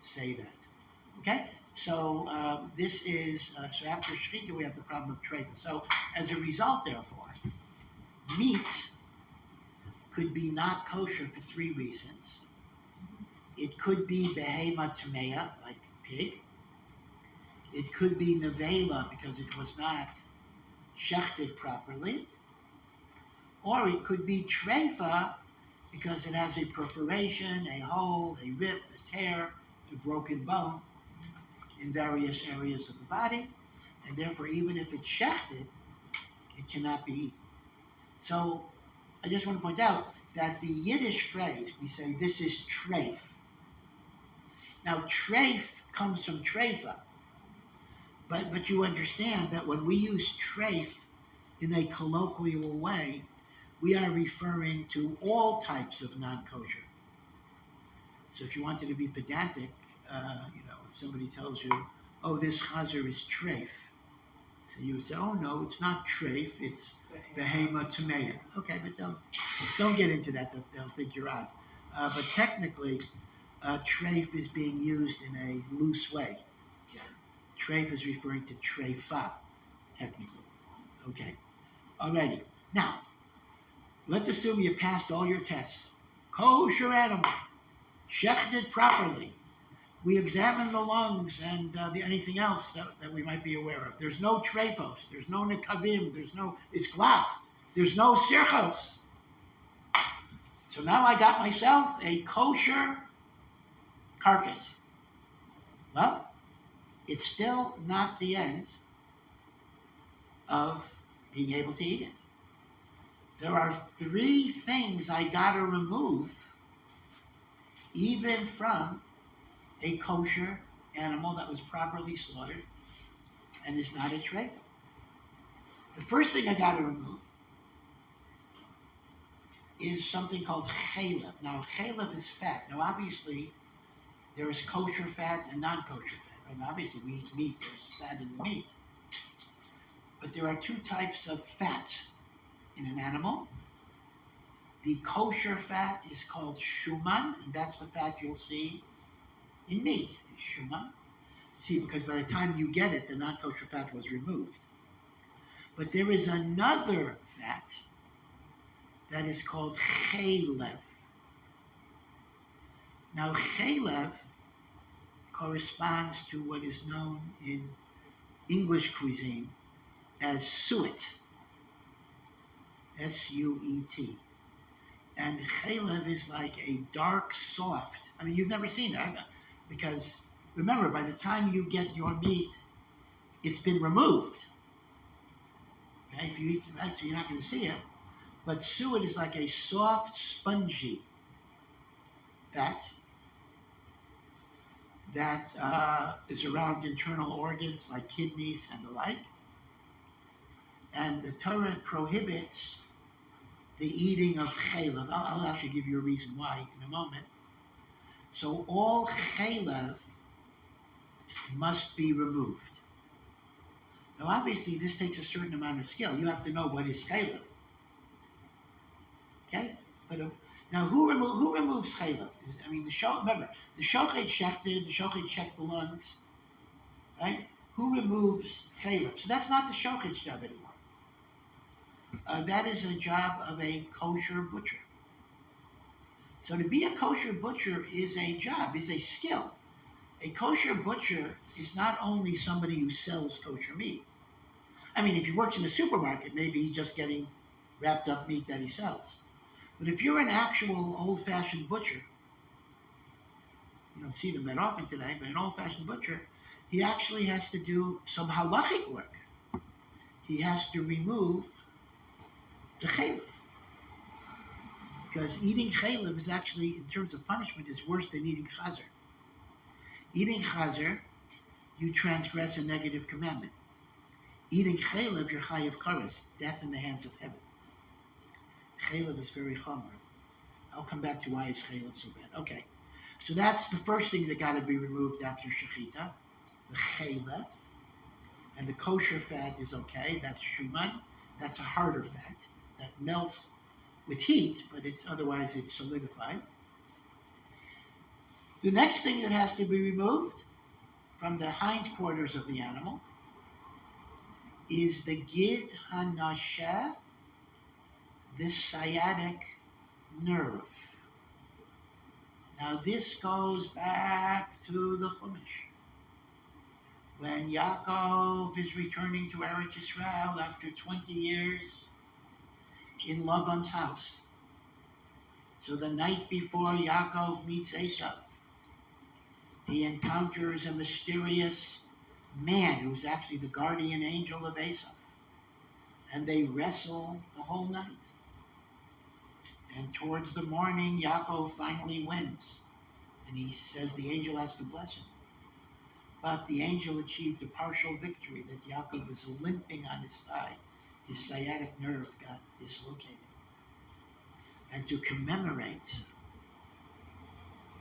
say that. Okay? So this is, so after shechita, we have the problem of treifa. So as a result, therefore, meat could be not kosher for three reasons. It could be behema tamea, like pig. It could be nevela because it was not shechted properly. Or it could be treifa because it has a perforation, a hole, a rip, a tear, a broken bone in various areas of the body. And therefore, even if it's shechted, it cannot be eaten. So I just want to point out that the Yiddish phrase, we say, this is treif. Now, treif comes from treifa. But you understand that when we use treif in a colloquial way, we are referring to all types of non-kosher. So if you wanted to be pedantic, if somebody tells you, oh, this chazer is treif, so you would say, oh, no, it's not treif, it's behema tamea. Okay, but don't get into that. They'll think you're odd. But technically, treif is being used in a loose way. Treif is referring to treifa, technically. Okay. Alrighty. Now, let's assume you passed all your tests. Kosher animal, shechted properly. We examine the lungs and anything else that we might be aware of. There's no treifos. There's no nekavim. It's glatt. There's no sirchos. So now I got myself a kosher carcass. Well, it's still not the end of being able to eat it. There are three things I gotta remove even from a kosher animal that was properly slaughtered and is not a treifa. The first thing I gotta remove is something called chalak. Now, chalak is fat. Now, obviously, There is kosher fat and non-kosher fat. Right? Now, obviously, we eat meat. There's fat in the meat. But there are two types of fat in an animal. The kosher fat is called shuman, and that's the fat you'll see in meat. Shuman. See, because by the time you get it, the non-kosher fat was removed. But there is another fat that is called chaylev. Now, chaylev corresponds to what is known in English cuisine as suet. S-U-E-T. And chaylev is like a dark, soft. I mean, you've never seen it, because remember, by the time you get your meat, it's been removed. Okay, if you eat it right, so you're not going to see it. But suet is like a soft, spongy fat that is around internal organs like kidneys and the like. And the Torah prohibits the eating of chaylev. I'll actually give you a reason why in a moment. So all chaylev must be removed. Now, obviously, this takes a certain amount of skill. You have to know what is chaylev. Okay? But now, who removes chaylev? I mean, remember, the shochet checked the lungs, right? Who removes chaylev? So that's not the shochet's job anymore. That is a job of a kosher butcher. So to be a kosher butcher is a job, is a skill. A kosher butcher is not only somebody who sells kosher meat. I mean, if he works in a supermarket, maybe he's just getting wrapped up meat that he sells. But if you're an actual old-fashioned butcher, you don't see them that often today, but an old-fashioned butcher, he actually has to do some halachic work. He has to remove the chaylev. Because eating chaylev is actually, in terms of punishment, is worse than eating chazer. Eating chazer, you transgress a negative commandment. Eating chaylev, you're chayav kares, death in the hands of heaven. Chaylev is very chomer. I'll come back to why is chaylev so bad. Okay, so that's the first thing that got to be removed after shechita, the chaylev. And the kosher fat is okay, that's shuman. That's a harder fat that melts with heat, but otherwise it's solidified. The next thing that has to be removed from the hindquarters of the animal is the gid hanasheh, the sciatic nerve. Now this goes back to the Chumash. When Yaakov is returning to Eretz Yisrael after 20 years in Laban's house. So the night before Yaakov meets Esav, he encounters a mysterious man who's actually the guardian angel of Esav. And they wrestle the whole night. And towards the morning, Yaakov finally wins. And he says the angel has to bless him. But the angel achieved a partial victory, that Yaakov was limping on his thigh. His sciatic nerve got dislocated. And to commemorate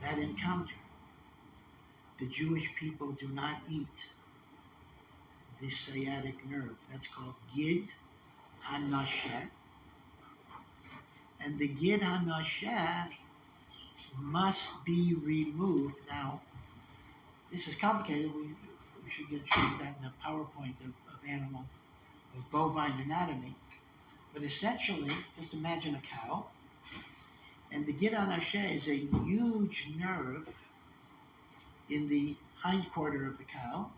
that encounter, the Jewish people do not eat this sciatic nerve. That's called gid hanasheh. And the gid hanasheh must be removed. Now, this is complicated. We should get gotten a PowerPoint of bovine anatomy. But essentially, just imagine a cow. And the gid hanasheh is a huge nerve in the hindquarter of the cow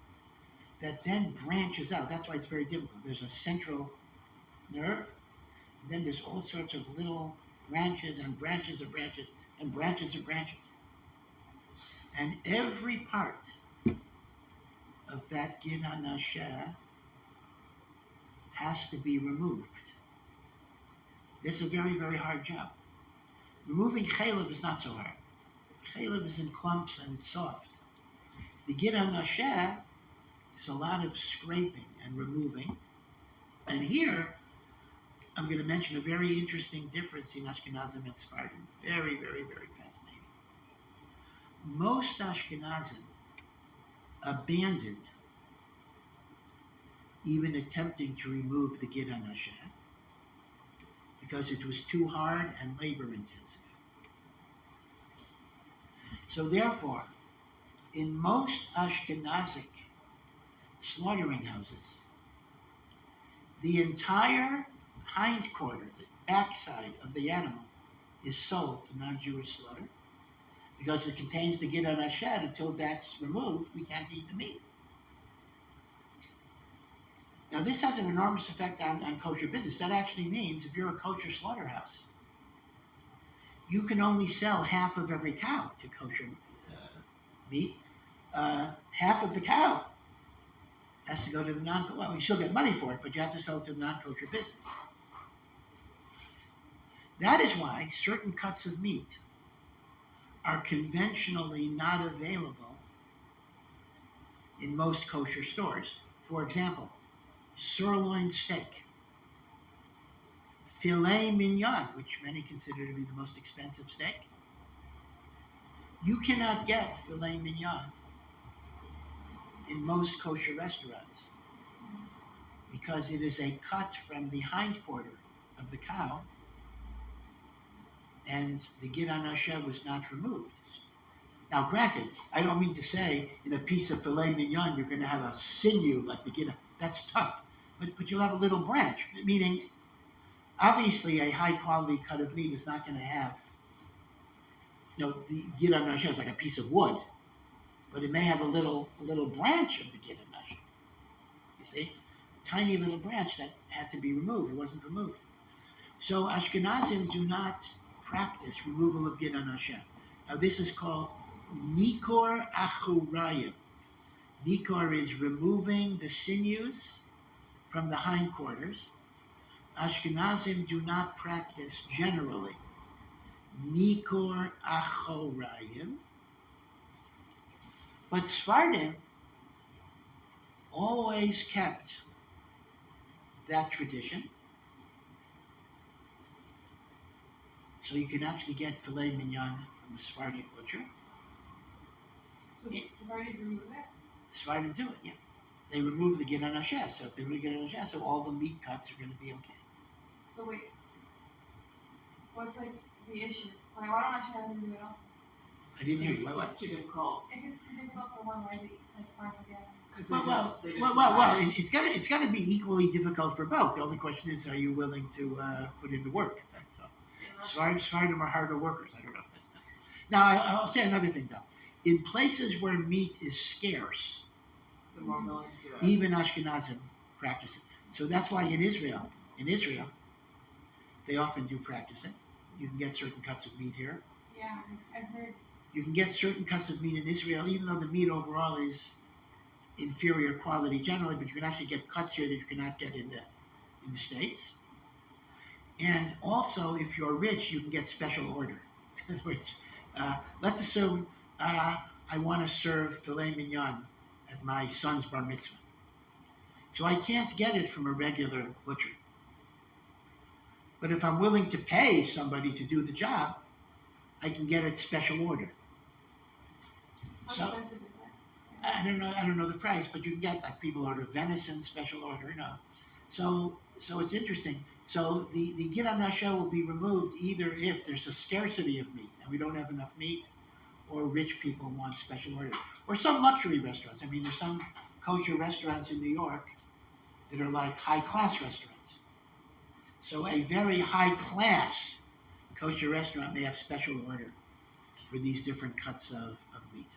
that then branches out. That's why it's very difficult. There's a central nerve, and then there's all sorts of little branches and branches of branches and branches of branches. And every part of that gid hanasheh has to be removed. This is a very, very hard job. Removing chaylev is not so hard. Chaylev is in clumps and it's soft. The gid hanasheh is a lot of scraping and removing. And here, I'm going to mention a very interesting difference in Ashkenazim and Sephardim. Very, very, very fascinating. most Ashkenazim abandoned even attempting to remove the gid hanasheh because it was too hard and labor intensive. So therefore, in most Ashkenazic slaughtering houses, the entire hindquarter, the backside of the animal, is sold to non-Jewish slaughter because it contains the gid hanasheh. Until that's removed, we can't eat the meat. Now, this has an enormous effect on kosher business. That actually means if you're a kosher slaughterhouse, you can only sell half of every cow to kosher meat. Half of the cow has to go to the well, you still get money for it, but you have to sell it to the non-kosher business. That is why certain cuts of meat are conventionally not available in most kosher stores. For example, sirloin steak, filet mignon, which many consider to be the most expensive steak. You cannot get filet mignon in most kosher restaurants because it is a cut from the hindquarter of the cow and the gid hanasheh was not removed. Now, granted, I don't mean to say in a piece of filet mignon you're going to have a sinew like the gid. That's tough. But you'll have a little branch, meaning obviously a high quality cut of meat is not going to have, the gid hanasheh is like a piece of wood, but it may have a little branch of the gid hanasheh. You see, a tiny little branch that had to be removed. It wasn't removed. So Ashkenazim do not practice removal of gid hanasheh. Now this is called nikor achurayim. Nikor is removing the sinews from the hindquarters. Ashkenazim do not practice generally nikor achorayim, but Sephardim always kept that tradition. So you can actually get filet mignon from a Sephardic butcher. So Sephardi's remove it? Sephardim do it, yeah. They remove the gid hanasheh. So if they remove the gid hanasheh, so all the meat cuts are going to be okay. So wait, what's like the issue? Why don't Ashkenazim do it also? I didn't hear you. What? It's too difficult. If it's too difficult for one, why is it like hard for the other? Well, it's got to be equally difficult for both. The only question is, are you willing to put in the work? So, Sephardim are harder workers. I don't know. Now, I'll say another thing, though. In places where meat is scarce, The more willing to do it. even Ashkenazim practice it. So that's why in Israel, they often do practice it. You can get certain cuts of meat here. Yeah, I've heard. You can get certain cuts of meat in Israel, even though the meat overall is inferior quality generally, but you can actually get cuts here that you cannot get in the States. And also, if you're rich, you can get special order. In other words, let's assume I want to serve filet mignon at my son's bar mitzvah. So I can't get it from a regular butcher. But if I'm willing to pay somebody to do the job, I can get it special order. How expensive is that? I don't know the price, but you can get, like, people order venison special order, So it's interesting. So the gid hanasheh will be removed either if there's a scarcity of meat and we don't have enough meat, or rich people want special order, or some luxury restaurants. I mean, there's some kosher restaurants in New York that are like high-class restaurants. So a very high-class kosher restaurant may have special order for these different cuts of meat.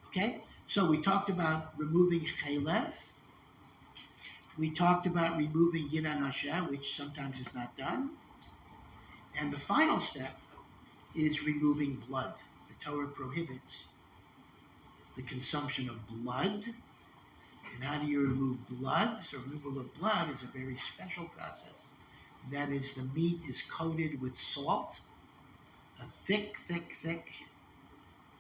Okay? So we talked about removing chaylev. We talked about removing gid hanasheh, which sometimes is not done. And the final step is removing blood. The Torah prohibits the consumption of blood. And how do you remove blood? So removal of blood is a very special process. That is, the meat is coated with salt, a thick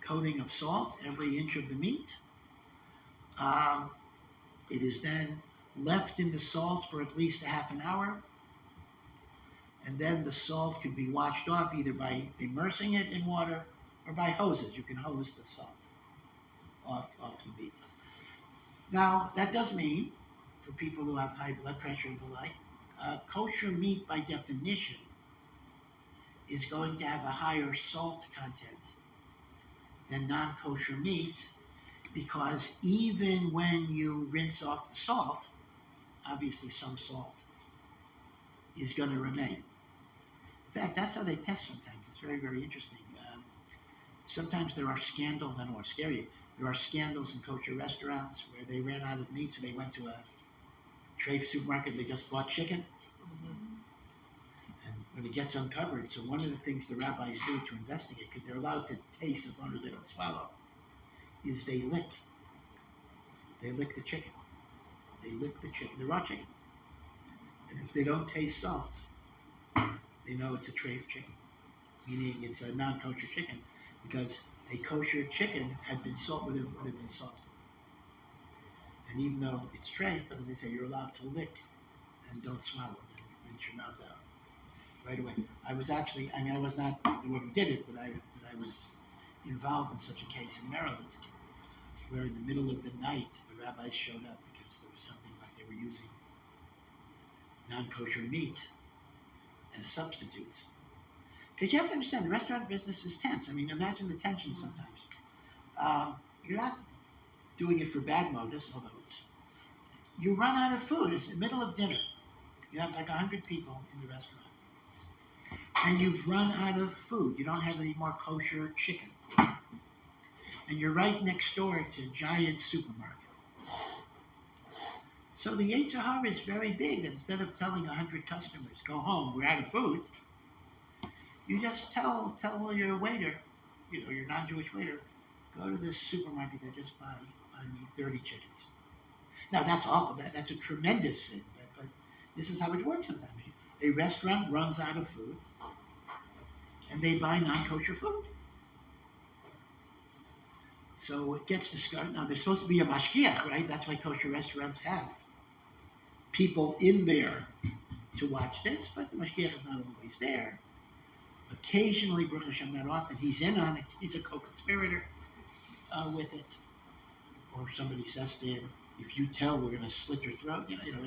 coating of salt, every inch of the meat. It is then left in the salt for at least a half an hour. And then the salt could be washed off either by immersing it in water or by hoses. You can hose the salt off the meat. Now, that does mean, for people who have high blood pressure and the like, kosher meat by definition is going to have a higher salt content than non-kosher meat, because even when you rinse off the salt, obviously some salt is going to remain. In fact, that's how they test sometimes. It's very, very interesting. Sometimes there are scandals, I don't want to scare you, there are scandals in kosher restaurants where they ran out of meat, so they went to a treif supermarket, they just bought chicken. And when it gets uncovered, so one of the things the rabbis do to investigate, because they're allowed to taste as long as they don't swallow, is they lick. They lick the chicken. They lick the chicken, the raw chicken. And if they don't taste salt, they know it's a treif chicken, meaning it's a non-kosher chicken, because a kosher chicken would have been salted. And even though it's treif, but they say you're allowed to lick and don't swallow, then rinse your mouth out right away. I was not the one who did it, but I was involved in such a case in Maryland, where in the middle of the night the rabbis showed up because there was something like they were using non-kosher meat as substitutes. Because you have to understand, the restaurant business is tense. I mean, imagine the tension sometimes. You're not doing it for bad motives, although you run out of food. It's the middle of dinner. You have like 100 people in the restaurant. And you've run out of food. You don't have any more kosher chicken. And you're right next door to a giant supermarket. So the tza'ar is very big. Instead of telling 100 customers, go home, we're out of food, you just tell your waiter, your non-Jewish waiter, go to this supermarket and just buy me 30 chickens. Now that's awful. That's a tremendous sin, but this is how it works sometimes. A restaurant runs out of food, and they buy non-kosher food. So it gets discovered. Now there's supposed to be a mashgiach, right? That's why kosher restaurants have people in there to watch this, but the mashgiach is not always there. Occasionally, Baruch Hashem, not often, he's in on it. He's a co-conspirator with it. Or somebody says to him, if you tell, we're going to slit your throat, whatever.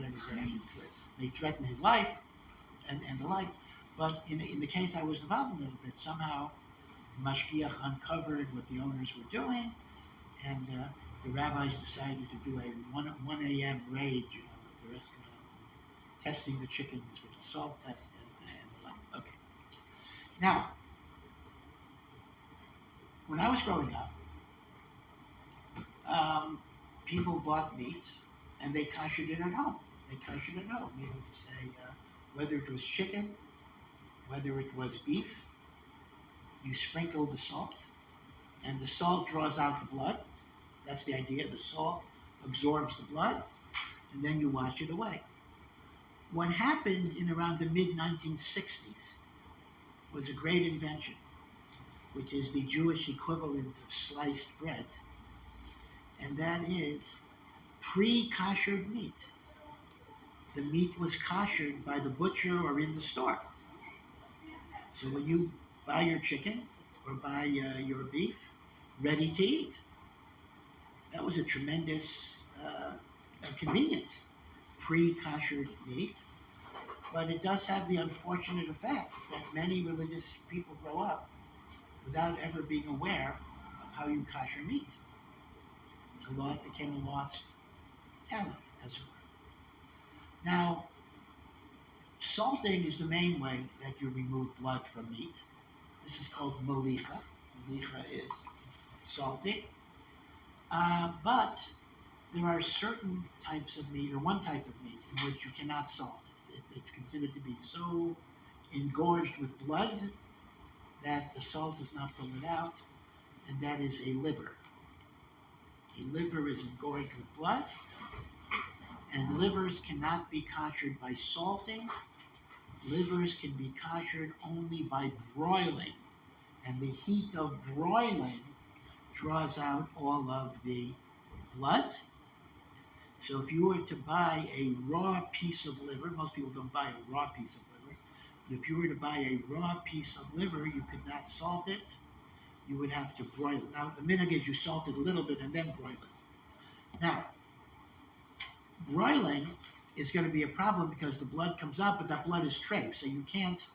They threaten his life and the like. But in the case I was involved in a little bit, somehow Mashgiach uncovered what the owners were doing, and the rabbis decided to do a 1 a.m. raid, of the restaurant, testing the chickens with a salt test and the like. Okay. Now, when I was growing up, people bought meat and they koshered it at home. Meaning to say, whether it was chicken, whether it was beef, you sprinkle the salt, and the salt draws out the blood. That's the idea. The salt absorbs the blood, and then you wash it away. What happened in around the mid-1960s was a great invention, which is the Jewish equivalent of sliced bread, and that is pre-koshered meat. The meat was koshered by the butcher or in the store. So when you buy your chicken or buy your beef, ready to eat, that was a tremendous convenience, pre-koshered meat. But it does have the unfortunate effect that many religious people grow up without ever being aware of how you kosher meat. So that became a lost talent, as it were. Now, salting is the main way that you remove blood from meat. This is called malicha. Malicha is salting. But there are certain types of meat, or one type of meat, in which you cannot salt. It's considered to be so engorged with blood that the salt does not pull it out, and that is a liver. A liver is engorged with blood, and livers cannot be koshered by salting. Livers can be koshered only by broiling, and the heat of broiling draws out all of the blood. So if you were to buy a raw piece of liver, most people don't buy a raw piece of liver, but if you were to buy a raw piece of liver, you could not salt it you would have to broil it. Now, the minhag is you salt it a little bit and then broil it. Now, broiling is going to be a problem because the blood comes out, but that blood is treif, so you can't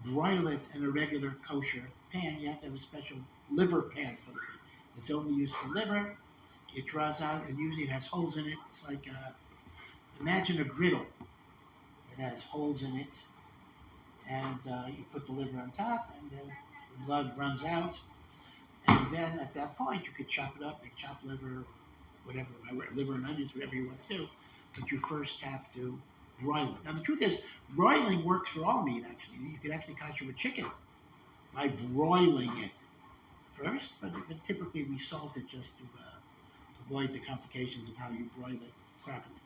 broil it in a regular kosher pan. You have to have a special liver pan, so to speak. It's only used for liver. It draws out, and usually it has holes in it. It's like, imagine a griddle. It has holes in it, and you put the liver on top, and then the blood runs out. And then at that point, you could chop it up, make chopped liver, or whatever, liver and onions, whatever you want to do. But you first have to broil it. Now, the truth is, broiling works for all meat, actually. You could actually kosher with chicken by broiling it first, but typically we salt it just to avoid the complications of how you broil it properly.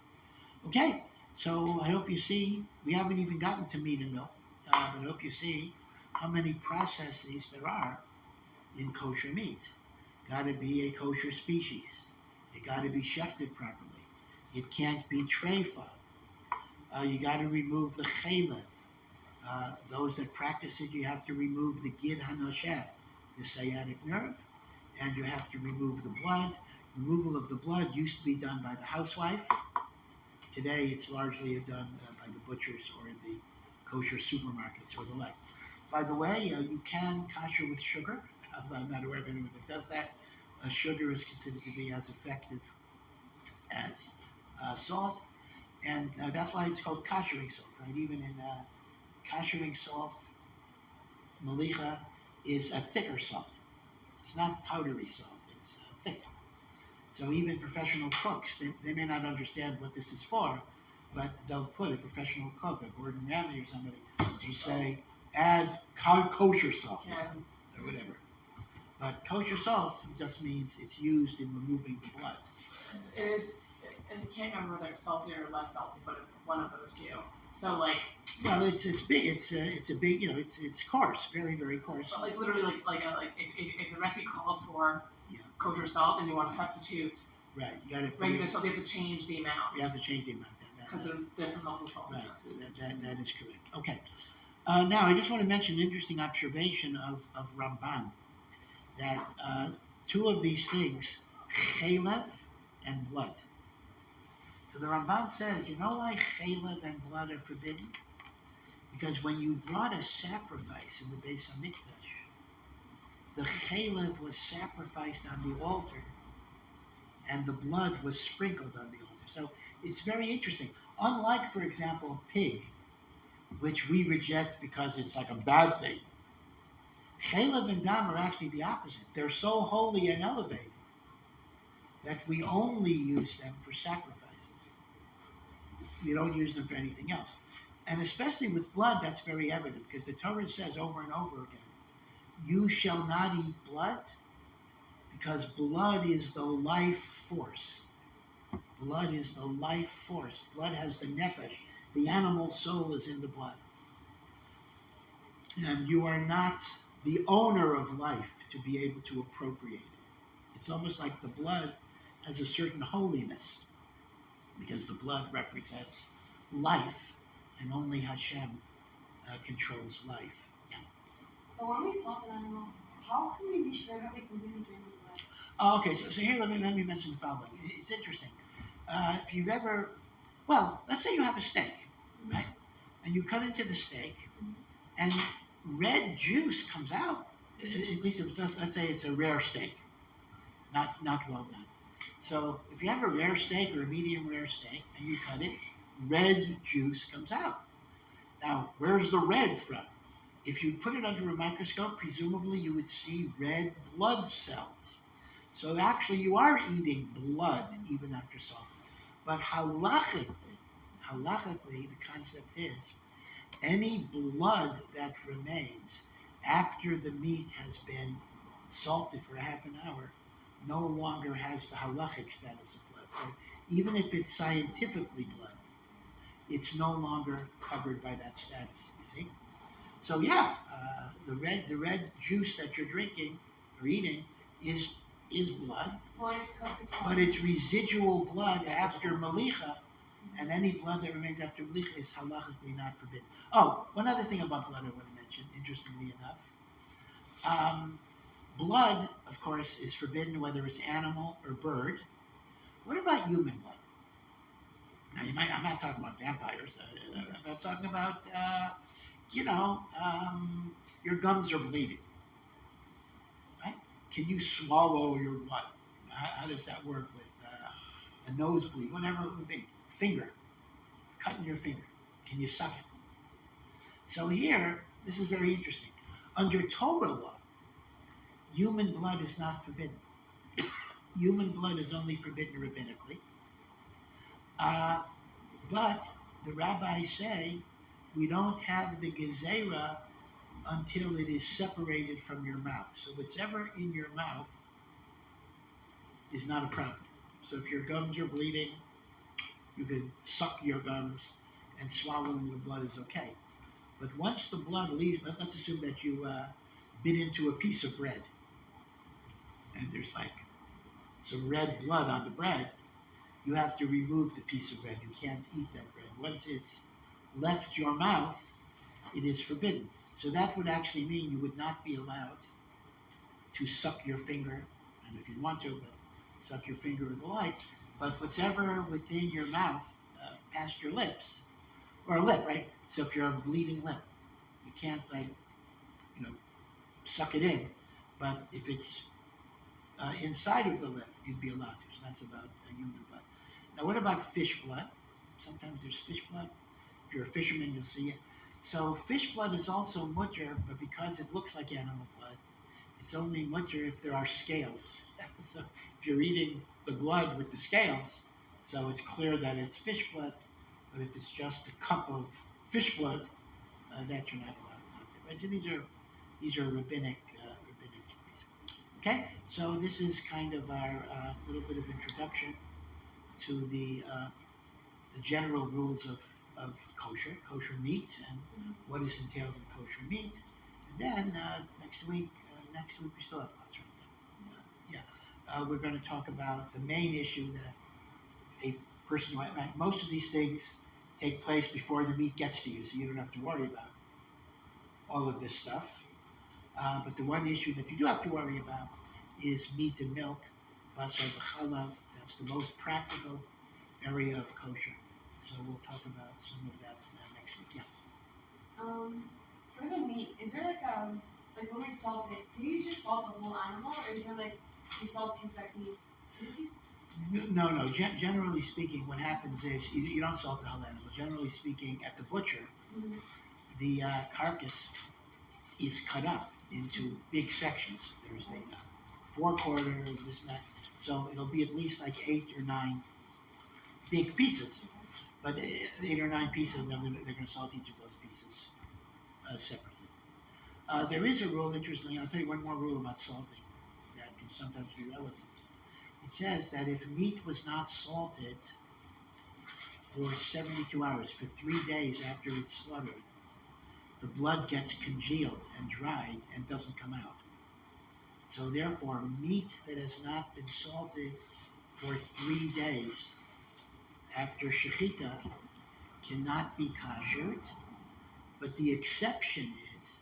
Okay, so I hope you see, we haven't even gotten to meat and milk, but I hope you see how many processes there are in kosher meat. Got to be a kosher species. It got to be shechted properly. It can't be treifa. You got to remove the chayim. Those that practice it, you have to remove the gid hanoshet, the sciatic nerve, and you have to remove the blood. Removal of the blood used to be done by the housewife. Today, it's largely done by the butchers or in the kosher supermarkets or the like. By the way, you can kosher with sugar. I'm not aware of anyone that does that. Sugar is considered to be as effective as salt, and that's why it's called koshering salt, right? Even in koshering salt, malicha is a thicker salt. It's not powdery salt, it's thick. So even professional cooks, they may not understand what this is for, but they'll put a professional cook, a Gordon Ramsay or somebody, to say, add kosher salt, or whatever. But kosher salt just means it's used in removing the blood. It is, I can't remember whether it's salty or less salty, but it's one of those two. So like, well, it's big. It's a big. It's coarse, very very coarse. But like literally, like if the recipe calls for kosher salt and you want to substitute you got to regular salt, you have to change the amount. You have to change the amount. Because they're different levels of saltiness. Right. That is correct. Okay. Now I just want to mention an interesting observation of Ramban that two of these things, chalev and blood. So the Ramban says, you know why chalev and blood are forbidden? Because when you brought a sacrifice in the Beis Hamikdash, the chalev was sacrificed on the altar, and the blood was sprinkled on the altar. So it's very interesting. Unlike, for example, pig, which we reject because it's like a bad thing, chalev and dam are actually the opposite. They're so holy and elevated that we only use them for sacrifices. We don't use them for anything else. And especially with blood, that's very evident, because the Torah says over and over again, you shall not eat blood, because blood is the life force. Blood is the life force. Blood has the nefesh. The animal soul is in the blood. And you are not the owner of life to be able to appropriate it. It's almost like the blood has a certain holiness, because the blood represents life, and only Hashem controls life. Yeah. But when we salt an animal, how can we be sure that we completely drain the blood? Oh, okay, so here let me mention the following. It's interesting. If you've ever, well, let's say you have a steak, right? And you cut into the steak, and red juice comes out. At least if it's, let's say it's a rare steak, not well done. So if you have a rare steak or a medium rare steak and you cut it, red juice comes out. Now, where's the red from? If you put it under a microscope, presumably you would see red blood cells. So actually you are eating blood even after salting. But halachically, the concept is any blood that remains after the meat has been salted for a half an hour no longer has the halachic status of blood. So even if it's scientifically blood, it's no longer covered by that status, you see? So yeah, the red juice that you're drinking or eating is blood, but it's residual blood after malicha, and any blood that remains after malicha is halachically not forbidden. Oh, one other thing about blood I want to mention, interestingly enough. Blood, of course, is forbidden whether it's animal or bird. What about human blood? Now, I'm not talking about vampires. I'm talking about, your gums are bleeding, right? Can you swallow your blood? How does that work with a nosebleed, whatever it would be? Finger, cutting your finger. Can you suck it? So here, this is very interesting. Under Torah law, human blood is not forbidden. Human blood is only forbidden rabbinically. But the rabbis say we don't have the gezerah until it is separated from your mouth. So whatever in your mouth is not a problem. So if your gums are bleeding, you can suck your gums and swallowing the blood is okay. But once the blood leaves, let's assume that you bit into a piece of bread and there's like some red blood on the bread, you have to remove the piece of bread. You can't eat that bread. Once it's left your mouth, it is forbidden. So that would actually mean you would not be allowed to suck your finger, and if you want to, but suck your finger or the like, but whatever within your mouth, past your lips, or a lip, right? So if you're a bleeding lip, you can't suck it in, but if it's inside of the lip, you'd be allowed to. So that's about human blood. Now, what about fish blood? Sometimes there's fish blood. If you're a fisherman, you'll see it. So fish blood is also mutter, but because it looks like animal blood, it's only mutter if there are scales. So if you're eating the blood with the scales, so it's clear that it's fish blood, but if it's just a cup of fish blood, that you're not allowed to. Right? So these are rabbinic degrees. Okay, so this is kind of our little bit of introduction to the general rules of kosher meat, and what is entailed in kosher meat. And then next week we still have class right now. We're going to talk about the main issue that a person, right, most of these things take place before the meat gets to you, so you don't have to worry about all of this stuff. But the one issue that you do have to worry about is meat and milk, basar v'chalav. That's the most practical area of kosher. So we'll talk about some of that next week. Yeah. For the meat, is there like when we salt it, do you just salt the whole animal, or is there like you salt piece by piece? No. Generally speaking, what happens is you don't salt the whole animal. Generally speaking, at the butcher, the carcass is cut up into big sections. There's the 4/4, this and that. So it'll be at least like 8 or 9 big pieces. But 8 or 9 pieces, they're going to salt each of those pieces separately. There is a rule, interestingly, I'll tell you one more rule about salting that can sometimes be relevant. It says that if meat was not salted for 72 hours, for 3 days after it's slaughtered, the blood gets congealed and dried and doesn't come out. So therefore, meat that has not been salted for 3 days after shechita cannot be koshered, but the exception is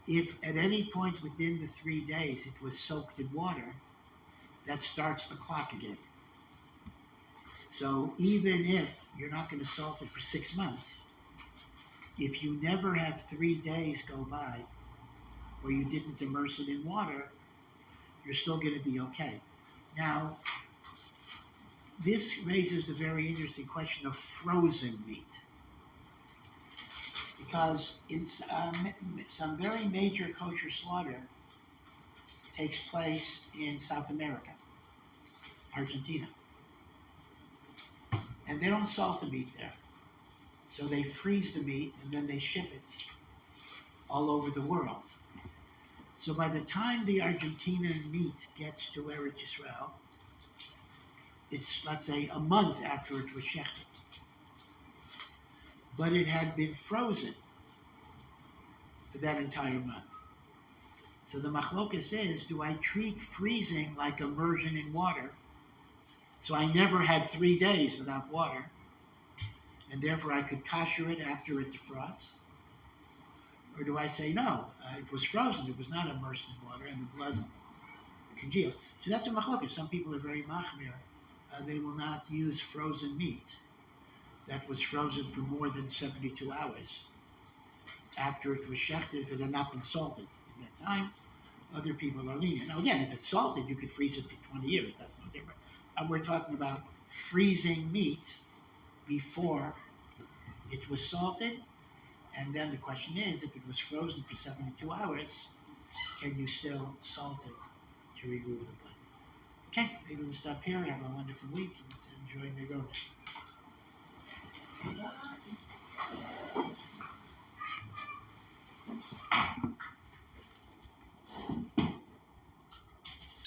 if at any point within the 3 days it was soaked in water, that starts the clock again. So even if you're not going to salt it for 6 months, if you never have 3 days go by where you didn't immerse it in water, you're still going to be okay. Now, this raises a very interesting question of frozen meat. Because it's some very major kosher slaughter takes place in South America, Argentina. And they don't salt the meat there. So they freeze the meat and then they ship it all over the world. So by the time the Argentinian meat gets to Eretz Yisrael, it's, let's say, a month after it was shechted. But it had been frozen for that entire month. So the machlokas is, do I treat freezing like immersion in water? So I never had 3 days without water, and therefore I could kosher it after it defrosts? Or do I say, no, it was frozen, it was not immersed in water, and the blood congeals. So that's a machlokas. Some people are very machmir. They will not use frozen meat that was frozen for more than 72 hours after it was shechted, if it had not been salted at that time. Other people are lenient. Now again, if it's salted, you could freeze it for 20 years. That's no different. We're talking about freezing meat before it was salted. And then the question is, if it was frozen for 72 hours, can you still salt it to remove the blood? Okay, maybe we'll stop here. Have a wonderful week and enjoy the road.